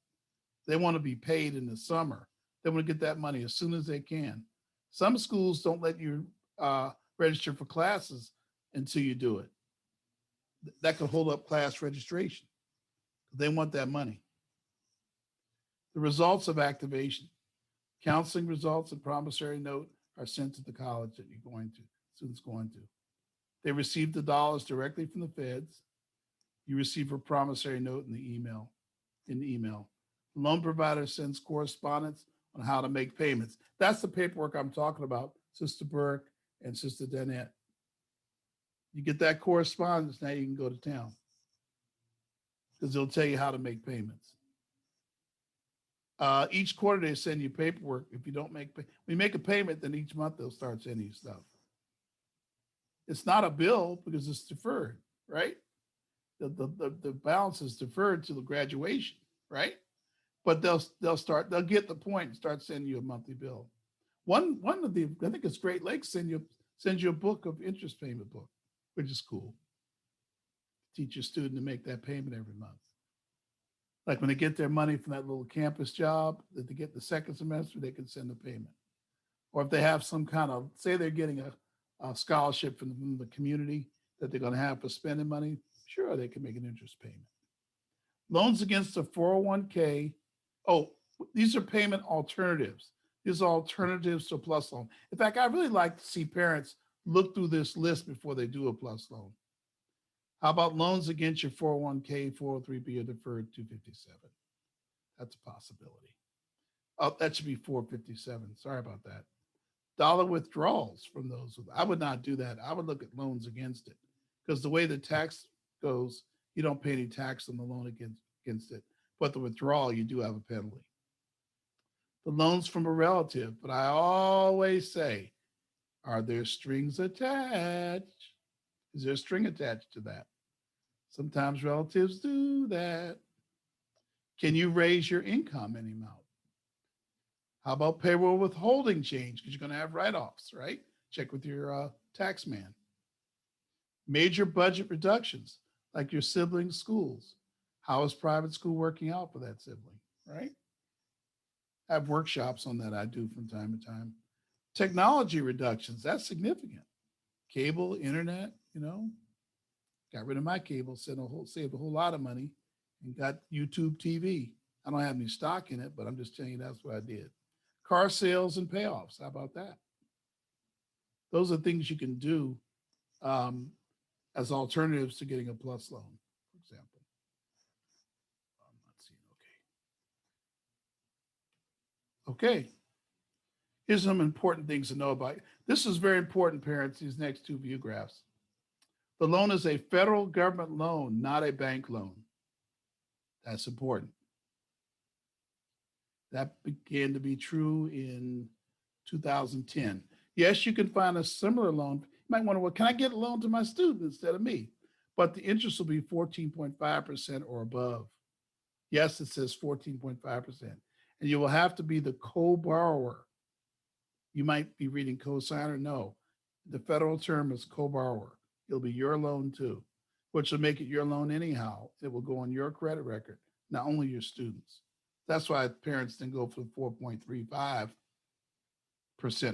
They want to be paid in the summer. They want to get that money as soon as they can. Some schools don't let you register for classes until you do it. That could hold up class registration. They want that money. The results of activation, counseling results and promissory note are sent to the college that you're going to, students going to. They receive the dollars directly from the feds. You receive a promissory note in the email. The loan provider sends correspondence on how to make payments. That's the paperwork I'm talking about, Sister Burke and Sister Danette. You get that correspondence, now you can go to town because they'll tell you how to make payments. Each quarter they send you paperwork. If you don't when you make a payment, then each month they'll start sending you stuff. It's not a bill because it's deferred, right? The balance is deferred to the graduation, right? But they'll get the point and start sending you a monthly bill. One of the, I think it's Great Lakes sends you a book of interest payment book, which is cool. Teach your student to make that payment every month. Like when they get their money from that little campus job that they get the second semester, they can send a payment. Or if they have some kind of, say they're getting a scholarship from the community that they're going to have for spending money, sure, they can make an interest payment. Loans against a 401k. Oh, these are payment alternatives. These are alternatives to a plus loan. In fact, I really like to see parents look through this list before they do a plus loan. How about loans against your 401k, 403b, or deferred 257? That's a possibility. Oh, that should be 457. Sorry about that. Dollar withdrawals from those. I would not do that. I would look at loans against it because the way the tax goes, you don't pay any tax on the loan against it. But the withdrawal, you do have a penalty. The loans from a relative, but I always say, are there strings attached? Is there a string attached to that? Sometimes relatives do that. Can you raise your income any amount? How about payroll withholding change? Because you're going to have write-offs, right? Check with your tax man. Major budget reductions, like your siblings' schools. How is private school working out for that sibling, right? I have workshops on that I do from time to time. Technology reductions, that's significant. Cable, internet, got rid of my cable, saved a whole lot of money, and got YouTube TV. I don't have any stock in it, but I'm just telling you that's what I did. Car sales and payoffs, how about that? Those are things you can do as alternatives to getting a plus loan, for example. I'm not seeing, okay. Okay. Here's some important things to know about. This is very important, parents, these next two view graphs. The loan is a federal government loan, not a bank loan. That's important. That began to be true in 2010. Yes, you can find a similar loan. You might wonder, well, can I get a loan to my student instead of me? But the interest will be 14.5% or above. Yes, it says 14.5%. And you will have to be the co-borrower. You might be reading co-signer. No, the federal term is co-borrower. It'll be your loan too, which will make it your loan anyhow. It will go on your credit record, not only your students. That's why parents then go for the 4.35%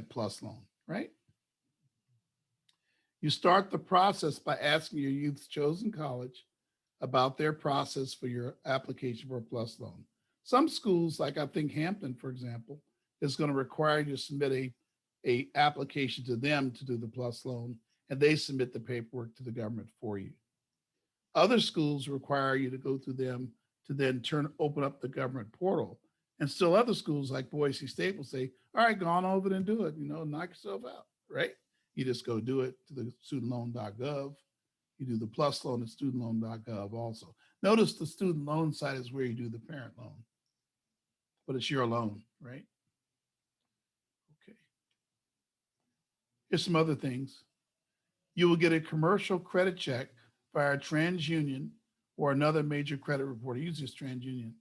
plus loan, right? You start the process by asking your youth's chosen college about their process for your application for a plus loan. Some schools, like I think Hampton, for example, is going to require you to submit a application to them to do the plus loan, and they submit the paperwork to the government for you. Other schools require you to go through them to then open up the government portal. And still other schools like Boise State will say, all right, go on over and do it, knock yourself out, right? You just go do it to the studentloan.gov. You do the plus loan at studentloan.gov also. Notice the student loan side is where you do the parent loan, but it's your loan, right? Okay. Here's some other things. You will get a commercial credit check via TransUnion or another major credit reporter. Use this TransUnion.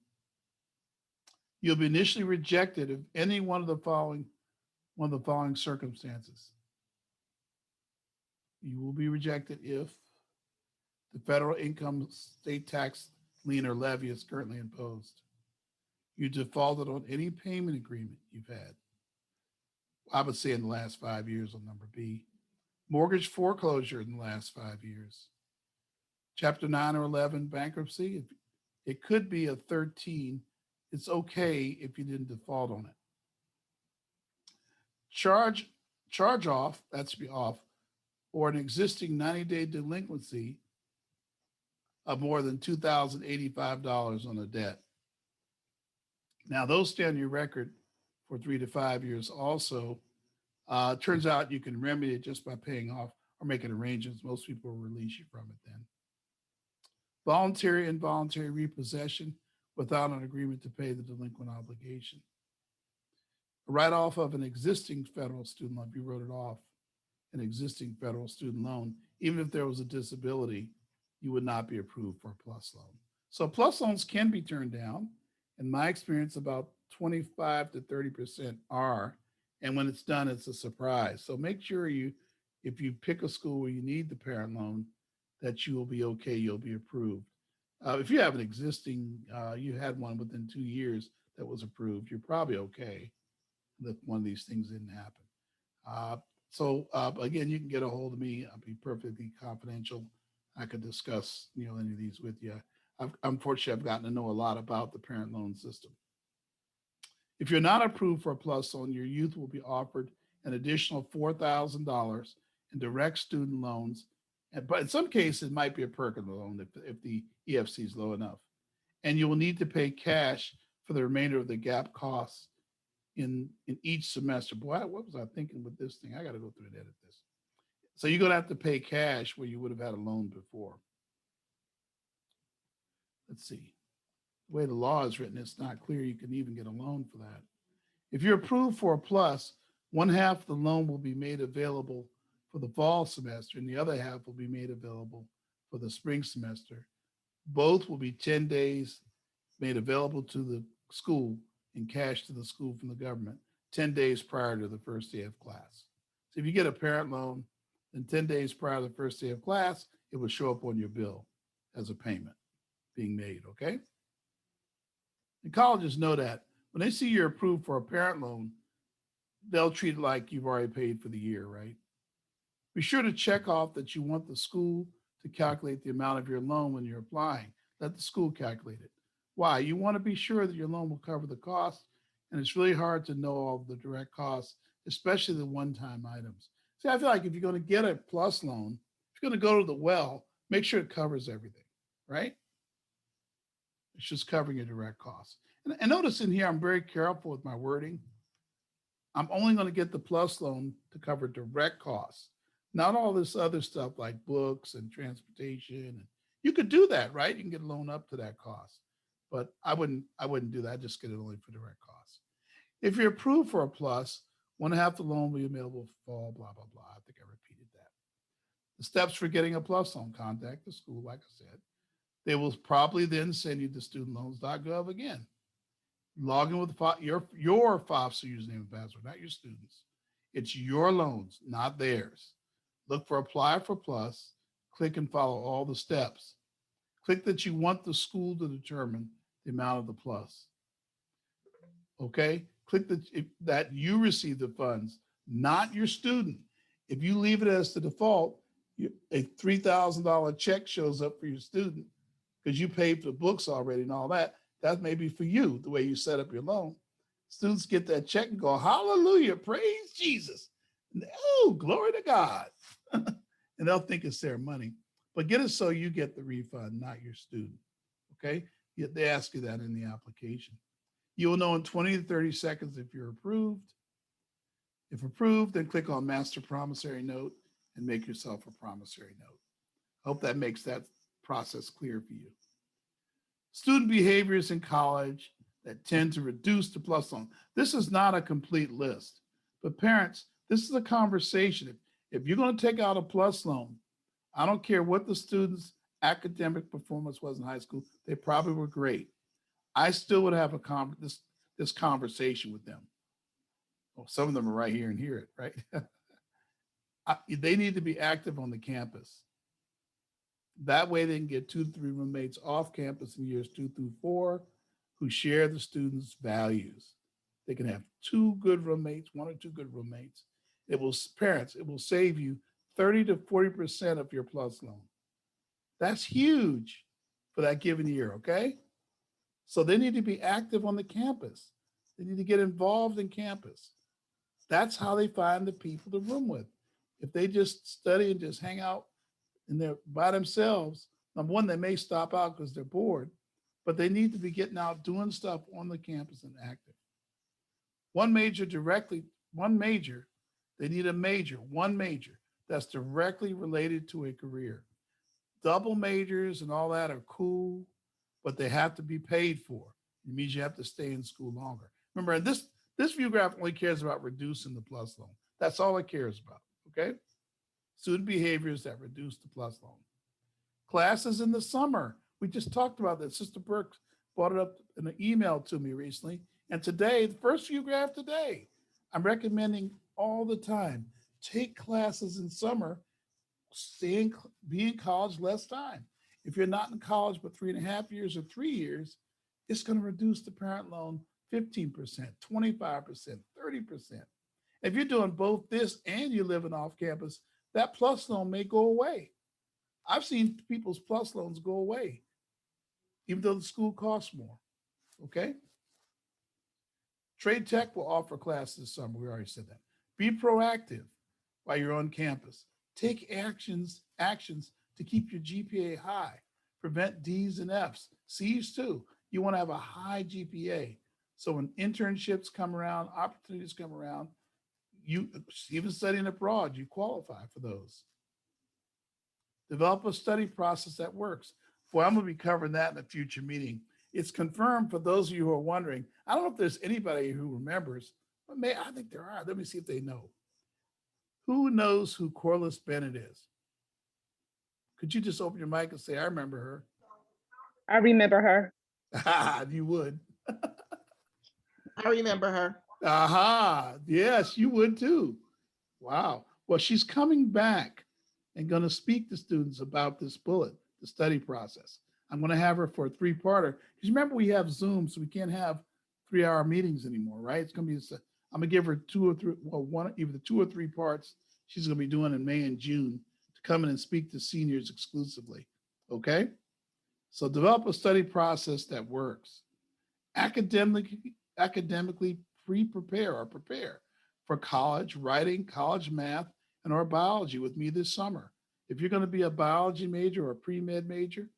You'll be initially rejected if any one of the following circumstances. You will be rejected if the federal income state tax lien or levy is currently imposed. You defaulted on any payment agreement you've had. I would say in the last 5 years on number B. Mortgage foreclosure in the last 5 years. Chapter 9 or 11 bankruptcy. It could be a 13. It's okay if you didn't default on it. Charge off, that should be off, or an existing 90-day delinquency of more than $2,085 on a debt. Now, those stay on your record for 3 to 5 years also. Turns out you can remedy it just by paying off or making arrangements. Most people will release you from it then. Voluntary, involuntary repossession without an agreement to pay the delinquent obligation. A write-off of an existing federal student loan, if you wrote it off, an existing federal student loan, even if there was a disability, you would not be approved for a plus loan. So plus loans can be turned down. In my experience, about 25 to 30% are, and when it's done, it's a surprise. So make sure if you pick a school where you need the parent loan, that you will be okay, you'll be approved. If you have an existing, you had one within 2 years that was approved, you're probably okay that one of these things didn't happen. So again, you can get a hold of me. I'll be perfectly confidential. I could discuss, any of these with you. Unfortunately, I've gotten to know a lot about the parent loan system. If you're not approved for a plus loan, your youth will be offered an additional $4,000 in direct student loans. But in some cases, it might be a perk of the loan if the EFC is low enough. And you will need to pay cash for the remainder of the gap costs in each semester. Boy, what was I thinking with this thing? I got to go through and edit this. So you're going to have to pay cash where you would have had a loan before. Let's see. The way the law is written, it's not clear you can even get a loan for that. If you're approved for a plus, one half of the loan will be made available for the fall semester and the other half will be made available for the spring semester. Both will be 10 days made available to the school in cash to the school from the government 10 days prior to the first day of class. So if you get a parent loan, then 10 days prior to the first day of class, it will show up on your bill as a payment being made, okay? And colleges know that. When they see you're approved for a parent loan, they'll treat it like you've already paid for the year, right? Be sure to check off that you want the school to calculate the amount of your loan when you're applying. Let the school calculate it. Why? You want to be sure that your loan will cover the cost, and it's really hard to know all the direct costs, especially the one-time items. See, I feel like if you're going to get a plus loan, if you're going to go to the well, make sure it covers everything, right? It's just covering your direct costs. And notice in here, I'm very careful with my wording. I'm only going to get the plus loan to cover direct costs, not all this other stuff like books and transportation. And you could do that, right? You can get a loan up to that cost, but I wouldn't do that. I just get it only for direct costs. If you're approved for a plus, 1.5 the loan will be available for fall, blah, blah, blah. I think I repeated that. The steps for getting a plus loan: contact the school, like I said. They will probably then send you to studentloans.gov again. Log in with your FOSTA username and password, not your students. It's your loans, not theirs. Look for apply for plus, click and follow all the steps. Click that you want the school to determine the amount of the plus. Okay? Click that you receive the funds, not your student. If you leave it as the default, a $3,000 check shows up for your student because you paid for the books already and all that. That may be for you, the way you set up your loan. Students get that check and go, hallelujah, praise Jesus. And, oh, glory to God. And they'll think it's their money. But get it so you get the refund, not your student. Okay? They ask you that in the application. You will know in 20 to 30 seconds if you're approved. If approved, then click on Master Promissory Note and make yourself a promissory note. I hope that makes that process clear for you. Student behaviors in college that tend to reduce the plus loan. This is not a complete list, but parents, this is a conversation. If you're going to take out a plus loan, I don't care what the student's academic performance was in high school, they probably were great. I still would have this conversation with them. Well, some of them are right here and hear it, right? They need to be active on the campus. That way they can get 2 to 3 roommates off campus in years 2 through 4 who share the students' values. They can have 2 good roommates, 1 or 2 good roommates. Parents, it will save you 30 to 40% of your plus loan. That's huge for that given year, okay? So they need to be active on the campus. They need to get involved in campus. That's how they find the people to room with. If they just study and just hang out and they're by themselves, number one, they may stop out because they're bored, but they need to be getting out, doing stuff on the campus and active. One major, they need a major, one major that's directly related to a career. Double majors and all that are cool, but they have to be paid for. It means you have to stay in school longer. Remember, this view graph only cares about reducing the plus loan. That's all it cares about, okay? Student behaviors that reduce the plus loan. Classes in the summer. We just talked about that. Sister Burke brought it up in an email to me recently. And today, the first view graph today, I'm recommending all the time, take classes in summer, be in college less time. If you're not in college but 3.5 years or 3 years, it's going to reduce the parent loan 15%, 25%, 30%. If you're doing both this and you're living off campus, that plus loan may go away. I've seen people's plus loans go away, even though the school costs more, okay? Trade Tech will offer classes this summer. We already said that. Be proactive while you're on campus. Take actions to keep your GPA high. Prevent D's and F's, C's too. You want to have a high GPA. So when internships come around, opportunities come around, you even studying abroad, you qualify for those. Develop a study process that works. Boy, I'm going to be covering that in a future meeting. It's confirmed for those of you who are wondering. I don't know if there's anybody who remembers, but I think there are. Let me see if they know. Who knows who Corliss Bennett is? Could you just open your mic and say, I remember her? I remember her. You would. I remember her. Aha, yes, you would too. Wow. Well, she's coming back and going to speak to students about this bullet, the study process. I'm going to have her for a 3-parter. Because remember, we have Zoom, so we can't have 3-hour meetings anymore, right? It's going to be, I'm going to give her 2 or 3, well, either 2 or 3 parts she's going to be doing in May and June to come in and speak to seniors exclusively, okay? So develop a study process that works. Academically prepare for college, writing, college math, and or biology with me this summer. If you're going to be a biology major or a pre-med major,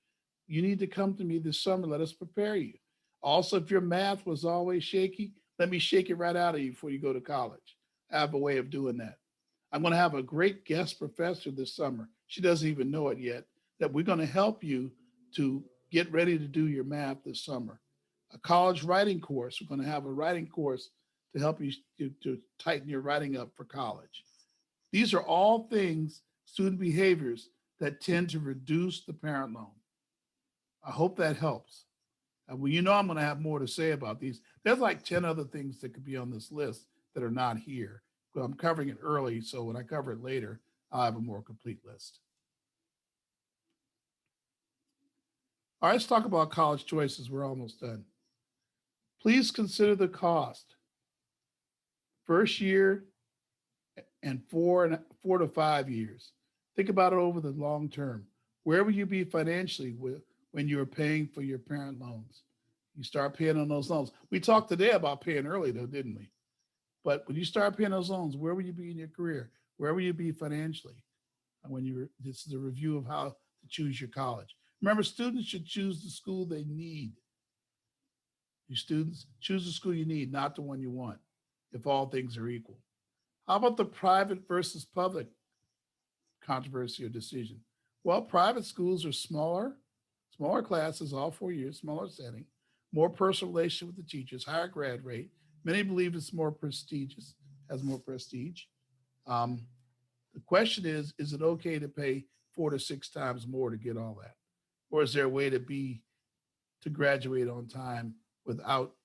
you need to come to me this summer. Let us prepare you. Also, if your math was always shaky, let me shake it right out of you before you go to college. I have a way of doing that. I'm going to have a great guest professor this summer. She doesn't even know it yet, that we're going to help you to get ready to do your math this summer. A college writing course. We're going to have a writing course to help you to tighten your writing up for college. These are all things, student behaviors that tend to reduce the parent loan. I hope that helps. Well, you know I'm going to have more to say about these. There's like 10 other things that could be on this list that are not here. But I'm covering it early, so when I cover it later, I'll have a more complete list. All right, let's talk about college choices. We're almost done. Please consider the cost. First year and 4 to 5 years. Think about it over the long term. Where will you be financially when you're paying for your parent loans? You start paying on those loans. We talked today about paying early though, didn't we? But when you start paying those loans, where will you be in your career? Where will you be financially? This is a review of how to choose your college. Remember, students should choose the school they need. You students, choose the school you need, not the one you want, if all things are equal. How about the private versus public controversy or decision? Well, private schools are smaller classes, all 4 years, smaller setting, more personal relationship with the teachers, higher grad rate. Many believe it's more prestigious, has more prestige. The question is it okay to pay 4 to 6 times more to get all that? Or is there a way to graduate on time without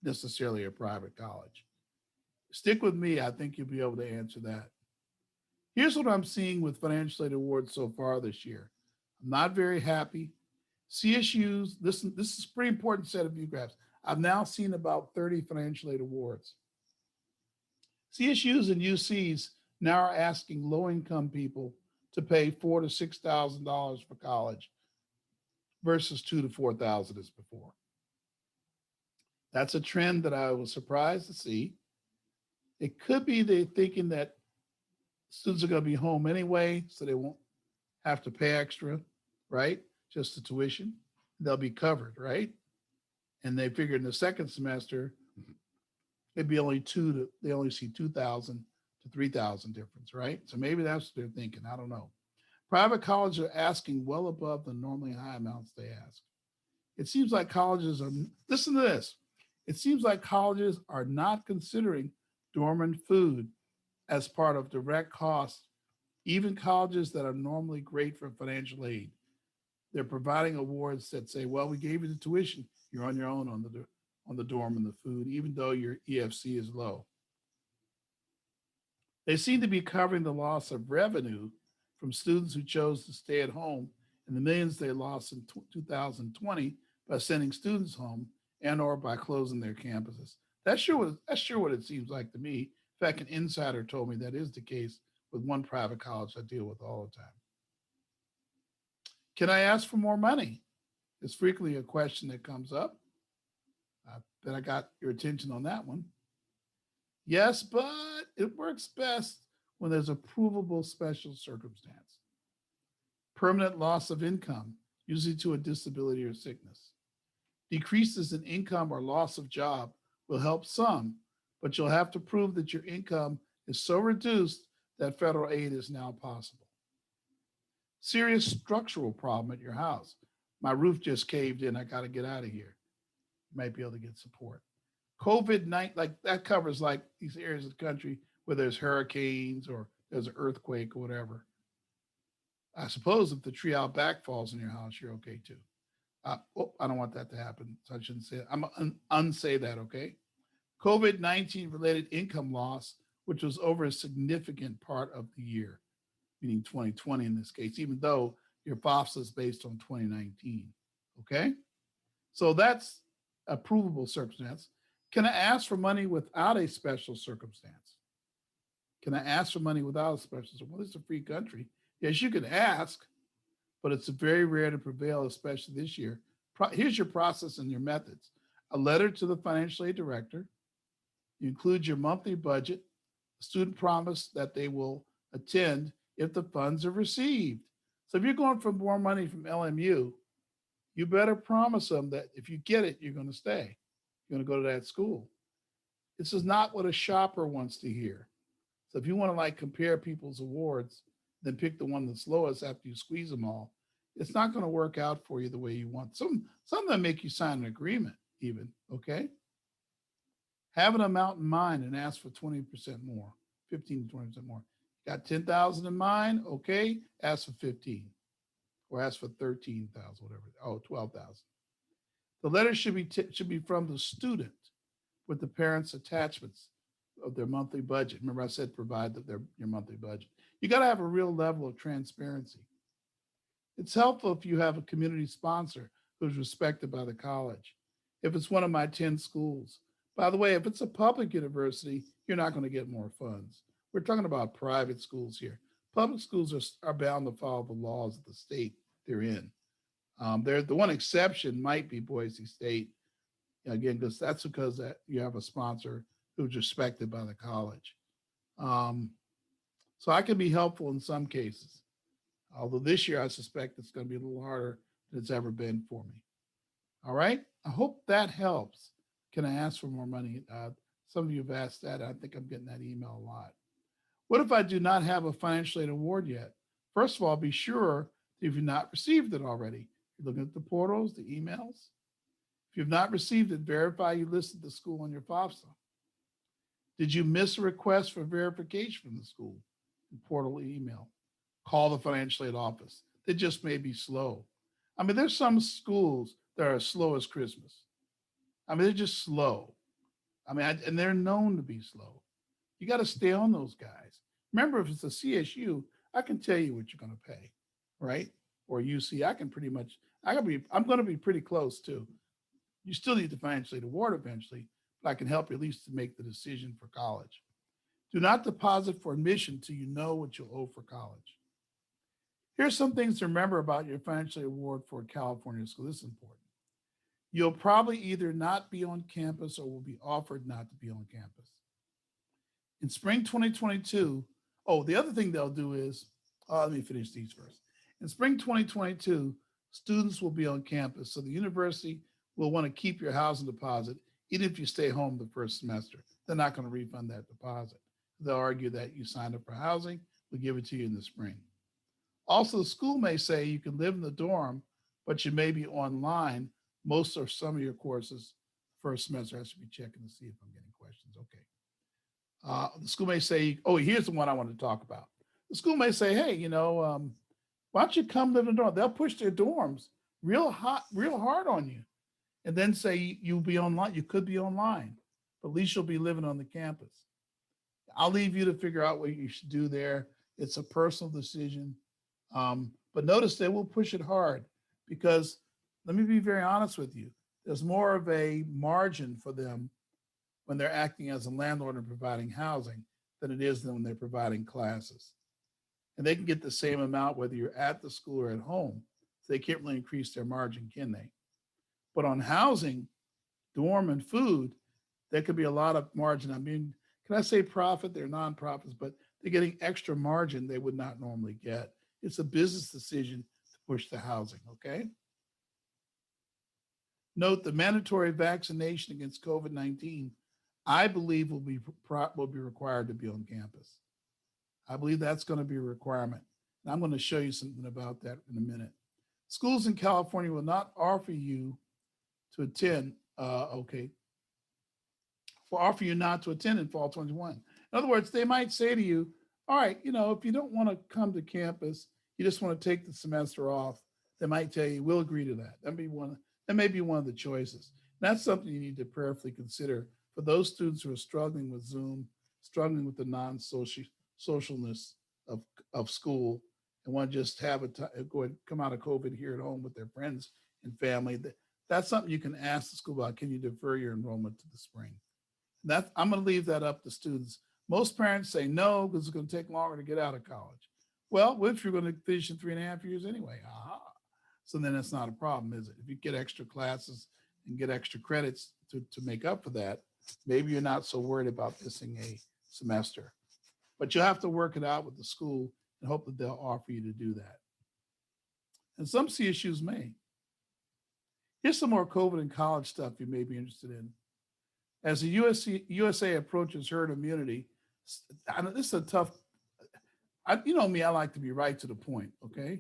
necessarily a private college? Stick with me. I think you'll be able to answer that. Here's what I'm seeing with financial aid awards so far this year. I'm not very happy. CSUs, this is a pretty important set of view graphs. I've now seen about 30 financial aid awards. CSUs and UCs now are asking low-income people to pay $4,000 to $6,000 for college versus $2,000 to $4,000 as before. That's a trend that I was surprised to see. It could be they're thinking that students are going to be home anyway, so they won't have to pay extra, right? Just the tuition. They'll be covered, right? And they figured in the second semester, it'd be they only see 2,000 to 3,000 difference, right? So maybe that's what they're thinking. I don't know. Private colleges are asking well above the normally high amounts they ask. It seems like colleges are, listen to this. It seems like colleges are not considering dorm and food as part of direct costs, even colleges that are normally great for financial aid. They're providing awards that say, well, we gave you the tuition. You're on your own on the dorm and the food, even though your EFC is low. They seem to be covering the loss of revenue from students who chose to stay at home and the millions they lost in 2020 by sending students home and or by closing their campuses. That's sure what it seems like to me. In fact, an insider told me that is the case with one private college I deal with all the time. Can I ask for more money? It's frequently a question that comes up. That I got your attention on that one. Yes, but it works best when there's a provable special circumstance. Permanent loss of income, usually to a disability or sickness. Decreases in income or loss of job will help some, but you'll have to prove that your income is so reduced that federal aid is now possible. Serious structural problem at your house. My roof just caved in. I got to get out of here. You might be able to get support. COVID-19, like that covers like these areas of the country where there's hurricanes or there's an earthquake or whatever. I suppose if the tree out back falls in your house, you're okay too. I don't want that to happen. So I shouldn't say it. I'm unsay that, okay? COVID-19 related income loss, which was over a significant part of the year, meaning 2020 in this case, even though your FOFSA is based on 2019, okay? So that's a provable circumstance. Can I ask for money without a special circumstance? Can I ask for money without a special circumstance? Well, it's a free country. Yes, you can ask, but it's very rare to prevail, especially this year. Here's your process and your methods. A letter to the financial aid director. You include your monthly budget. The student promise that they will attend if the funds are received. So if you're going for more money from LMU, you better promise them that if you get it, you're going to stay. You're going to go to that school. This is not what a shopper wants to hear. So if you want to like compare people's awards, then pick the one that's lowest after you squeeze them all. It's not going to work out for you the way you want. Some of them make you sign an agreement even, okay? Have an amount in mind and ask for 20% more, 15 to 20% more. Got 10,000 in mind, okay? Ask for 15 or ask for 13,000, whatever. Oh, 12,000. The letter should be from the student with the parents' attachments of their monthly budget. Remember, I said provide your monthly budget. You got to have a real level of transparency. It's helpful if you have a community sponsor who's respected by the college. If it's one of my 10 schools, by the way, if it's a public university, you're not going to get more funds. We're talking about private schools here. Public schools are bound to follow the laws of the state they're in. The one exception might be Boise State, again, because you have a sponsor who's respected by the college. So I can be helpful in some cases. Although this year I suspect it's going to be a little harder than it's ever been for me. All right. I hope that helps. Can I ask for more money? Some of you have asked that. I think I'm getting that email a lot. What if I do not have a financial aid award yet? First of all, be sure if you've not received it already. You're looking at the portals, the emails. If you've not received it, verify you listed the school on your FAFSA. Did you miss a request for verification from the school? Portal email. Call the financial aid office. They just may be slow. I mean, there's some schools that are as slow as Christmas. I mean, they're just slow. I mean, and they're known to be slow. You got to stay on those guys. Remember, if it's a CSU, I can tell you what you're going to pay, right? Or UC, I'm going to be pretty close too. You still need the financial aid award eventually, but I can help you at least to make the decision for college. Do not deposit for admission until you know what you'll owe for college. Here's some things to remember about your financial aid award for a California school. This is important. You'll probably either not be on campus or will be offered not to be on campus. In spring 2022, the other thing they'll do is, let me finish these first. In spring 2022, students will be on campus, so the university will want to keep your housing deposit even if you stay home the first semester. They're not going to refund that deposit. They'll argue that you signed up for housing, we'll give it to you in the spring. Also, the school may say you can live in the dorm, but you may be online most or some of your courses first semester. I should be checking to see if I'm getting questions. Okay. The school may say, here's the one I want to talk about. The school may say, hey, why don't you come live in the dorm? They'll push their dorms real hard on you and then say you'll be online. You could be online, but at least you'll be living on the campus. I'll leave you to figure out what you should do there. It's a personal decision. But notice they will push it hard because let me be very honest with you. There's more of a margin for them when they're acting as a landlord and providing housing than it is when they're providing classes. And they can get the same amount whether you're at the school or at home. So they can't really increase their margin, can they? But on housing, dorm, and food, there could be a lot of margin. I mean, can I say profit? They're nonprofits, but they're getting extra margin they would not normally get. It's a business decision to push the housing, okay? Note the mandatory vaccination against COVID-19, I believe will be required to be on campus. I believe that's going to be a requirement. And I'm going to show you something about that in a minute. Schools in California will not offer you to attend, offer you not to attend in fall 21. In other words, they might say to you, all right, if you don't want to come to campus, you just want to take the semester off, they might tell you, we'll agree to that. That may be one of the choices. That's something you need to prayerfully consider for those students who are struggling with Zoom, struggling with the non-socialness of school, and want to just have go and come out of COVID here at home with their friends and family. That's something you can ask the school about. Can you defer your enrollment to the spring? I'm going to leave that up to students. Most parents say no, because it's going to take longer to get out of college. Well, what if you're going to finish in 3.5 years anyway? So then it's not a problem, is it? If you get extra classes and get extra credits to make up for that, maybe you're not so worried about missing a semester. but you'll have to work it out with the school and hope that they'll offer you to do that. And some CSUs may. Here's some more COVID and college stuff you may be interested in. As the USA approaches herd immunity, I know this is a tough, you know me, I like to be right to the point, okay?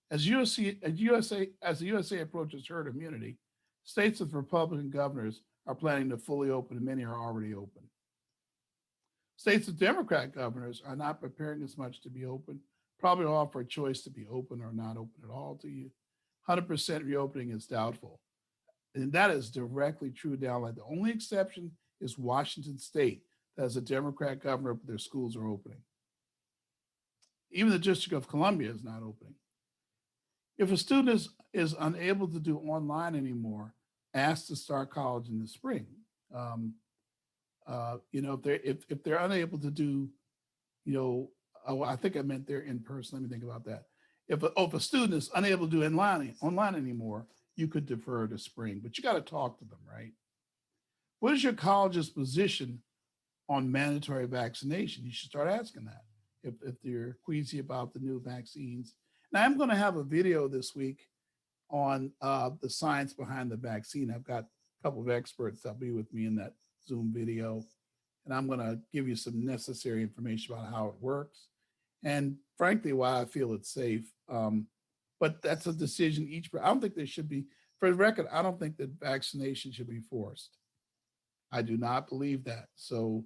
As the USA approaches herd immunity, states with Republican governors are planning to fully open, and many are already open. States with Democrat governors are not preparing as much to be open, probably offer a choice to be open or not open at all to you. 100% reopening is doubtful. And that is directly true down like the only exception is Washington State that has a Democrat governor, but their schools are opening. Even the District of Columbia is not opening. If a student is unable to do online anymore, ask to start college in the spring. You know, if they're unable to do, you know, oh, I think I meant they're in person. Let me think about that. If a student is unable to do online anymore, you could defer to spring, but you got to talk to them, right? What is your college's position on mandatory vaccination? You should start asking that if they're queasy about the new vaccines. Now, I'm going to have a video this week on the science behind the vaccine. I've got a couple of experts that'll be with me in that Zoom video, and I'm going to give you some necessary information about how it works and frankly, why I feel it's safe. But that's a decision I don't think there should be, for the record, I don't think that vaccination should be forced. I do not believe that. So,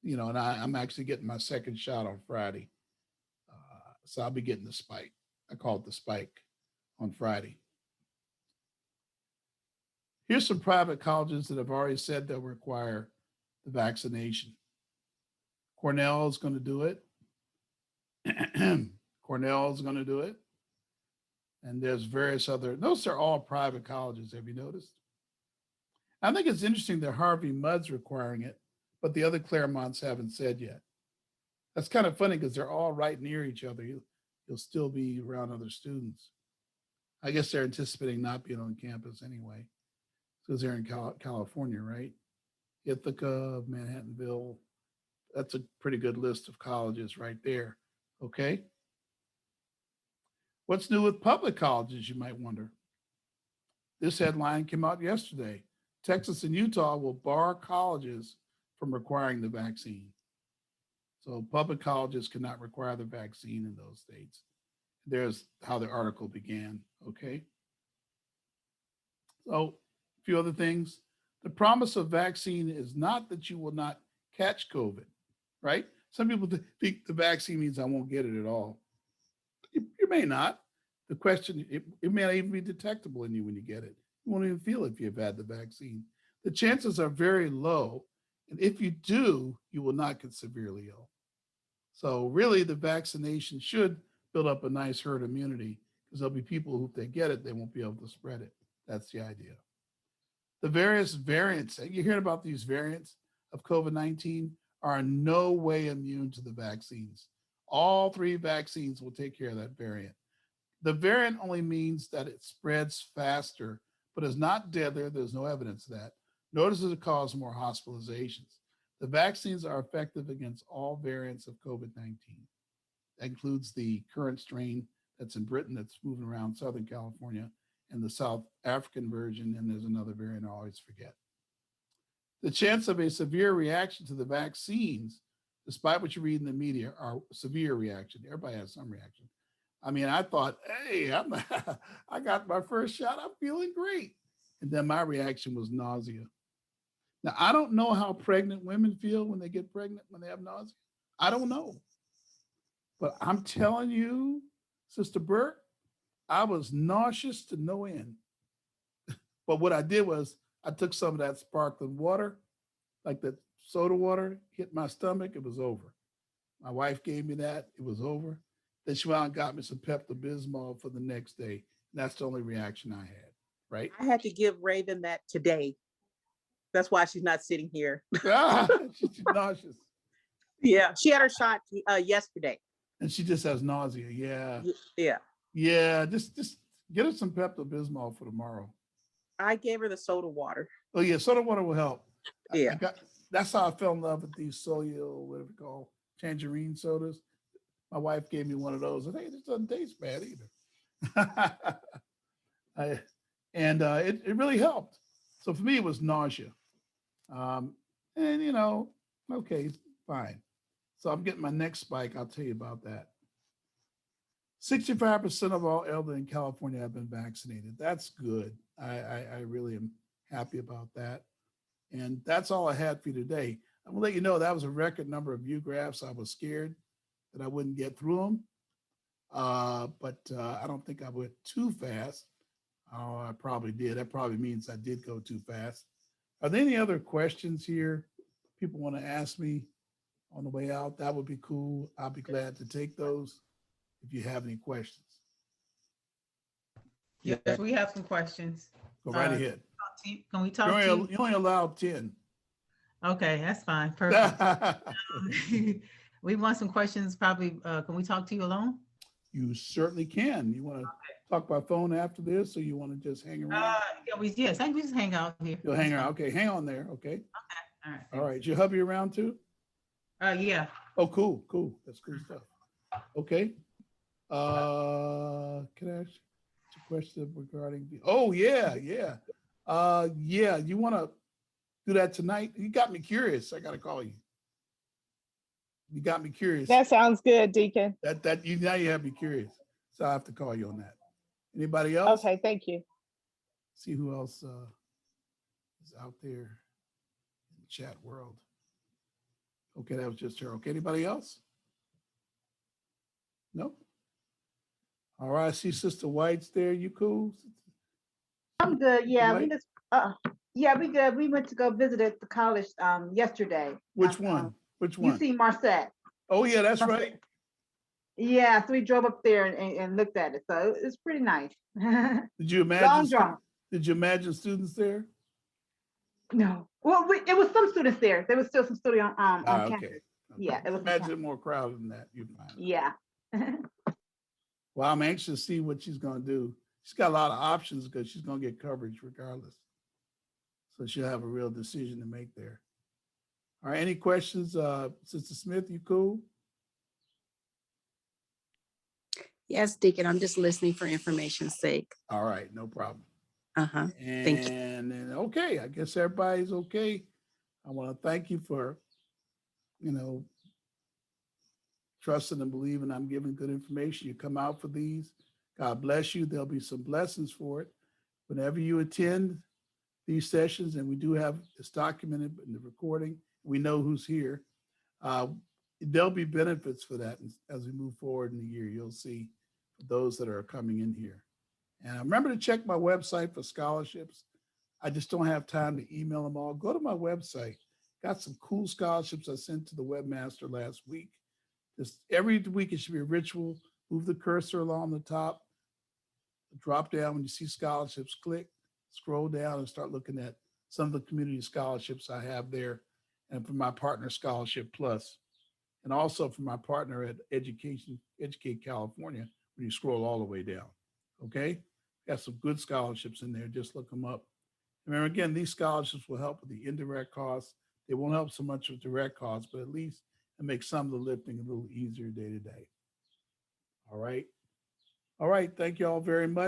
you know, and I'm actually getting my second shot on Friday. So I'll be getting the spike. I call it the spike on Friday. Here's some private colleges that have already said they'll require the vaccination. Cornell is going to do it. Cornell is going to do it. And there's various other, those are all private colleges. Have you noticed? I think it's interesting that Harvey Mudd's requiring it, but the other Claremonts haven't said yet. That's kind of funny because they're all right near each other. You'll still be around other students. I guess they're anticipating not being on campus anyway, because they're in California, right? Ithaca, Manhattanville. That's a pretty good list of colleges right there. Okay. What's new with public colleges, you might wonder? This headline came out yesterday. Texas and Utah will bar colleges from requiring the vaccine. So public colleges cannot require the vaccine in those states. There's how the article began, okay? So a few other things. The promise of vaccine is not that you will not catch COVID, right? Some people think the vaccine means I won't get it at all. You may not. The question, it may not even be detectable in you when you get it. You won't even feel it if you've had the vaccine. The chances are very low. And if you do, you will not get severely ill. So really the vaccination should build up a nice herd immunity because there'll be people who, if they get it, they won't be able to spread it. That's the idea. The various variants, you hear about these variants of COVID-19 are in no way immune to the vaccines. All three vaccines will take care of that variant. The variant only means that it spreads faster, but is not deadlier. There's no evidence of that. Nor does it cause more hospitalizations. The vaccines are effective against all variants of COVID-19. That includes the current strain that's in Britain that's moving around Southern California and the South African version, and there's another variant I always forget. The chance of a severe reaction to the vaccines, despite what you read in the media, are severe reaction. Everybody has some reaction. I mean, I thought, hey, I got my first shot. I'm feeling great. And then my reaction was nausea. Now, I don't know how pregnant women feel when they get pregnant, when they have nausea. I don't know. But I'm telling you, Sister Burke, I was nauseous to no end. But what I did was I took some of that sparkling water, like that soda water, hit my stomach. It was over. My wife gave me that. It was over. Then she went out and got me some Pepto-Bismol for the next day. And that's the only reaction I had, right? I had to give Raven that today. That's why she's not sitting here. She's nauseous. Yeah, she had her shot yesterday. And she just has nausea. Yeah. Yeah. Yeah. Just get her some Pepto-Bismol for tomorrow. I gave her the soda water. Oh yeah, soda water will help. Yeah. That's how I fell in love with these Soyo, whatever it's called, tangerine sodas. My wife gave me one of those. I think it doesn't taste bad either. It really helped. So for me, it was nausea. And you know, okay, fine. So I'm getting my next spike. I'll tell you about that. 65% of all elderly in California have been vaccinated. That's good. I really am happy about that. And that's all I had for you today. I'm gonna let you know that was a record number of view graphs. I was scared that I wouldn't get through them. But I don't think I went too fast. Oh, I probably did. That probably means I did go too fast. Are there any other questions here people want to ask me on the way out? That would be cool. I'll be glad to take those if you have any questions. Yes, we have some questions. Go right ahead. Can we You talk to you? only, you only allowed 10. Okay, that's fine. Perfect. We want some questions, probably. Can we talk to you alone? You certainly can. You want to talk by phone after this, or you want to just hang around? Yes, I can just hang out here. You'll hang around. Okay, hang on there. Okay. All right. All right. Is your hubby around too? Yeah. Oh, cool, cool. That's cool stuff. Okay. Can I ask you a question regarding the, oh yeah. Yeah, you want to do that tonight? You got me curious. I gotta call you. You got me curious. That sounds good, Deacon. That you now you have me curious. So I have to call you on that. Anybody else? Okay, thank you. See who else is out there in the chat world. Okay, that was just her. Okay, anybody else? Nope. All right, I see Sister White's there. You cool? I'm good. Yeah, White? we just we good. We went to go visit at the college yesterday. Which one? Which one? UC Marset. Oh yeah, that's right. Yeah, so we drove up there and looked at it. So it's pretty nice. Did you imagine? Long drive. Did you imagine students there? No. Well, it was some students there. There was still some students on campus. Okay. Yeah, it was. Imagine it more crowded than that. You find. Yeah. Well, I'm anxious to see what she's going to do. She's got a lot of options because she's going to get coverage regardless. So she'll have a real decision to make there. All right. Any questions? Sister Smith, you cool? Yes, Deacon, I'm just listening for information's sake. All right. No problem. Uh-huh. Thank you. And then, okay, I guess everybody's okay. I want to thank you for, trusting and believing I'm giving good information. You come out for these. God bless you. There'll be some blessings for it. Whenever you attend these sessions, and we do have this documented in the recording, we know who's here. There'll be benefits for that as we move forward in the year. You'll see those that are coming in here. And remember to check my website for scholarships. I just don't have time to email them all. Go to my website. Got some cool scholarships I sent to the webmaster last week. Just every week it should be a ritual. Move the cursor along the top, drop down when you see scholarships, click, scroll down and start looking at some of the community scholarships I have there, and for my partner Scholarship Plus, and also for my partner at Educate California, when you scroll all the way down. Okay? Got some good scholarships in there. Just look them up. Remember, again, these scholarships will help with the indirect costs. They won't help so much with direct costs, but at least it makes some of the lifting a little easier day to day. All right. All right. Thank you all very much.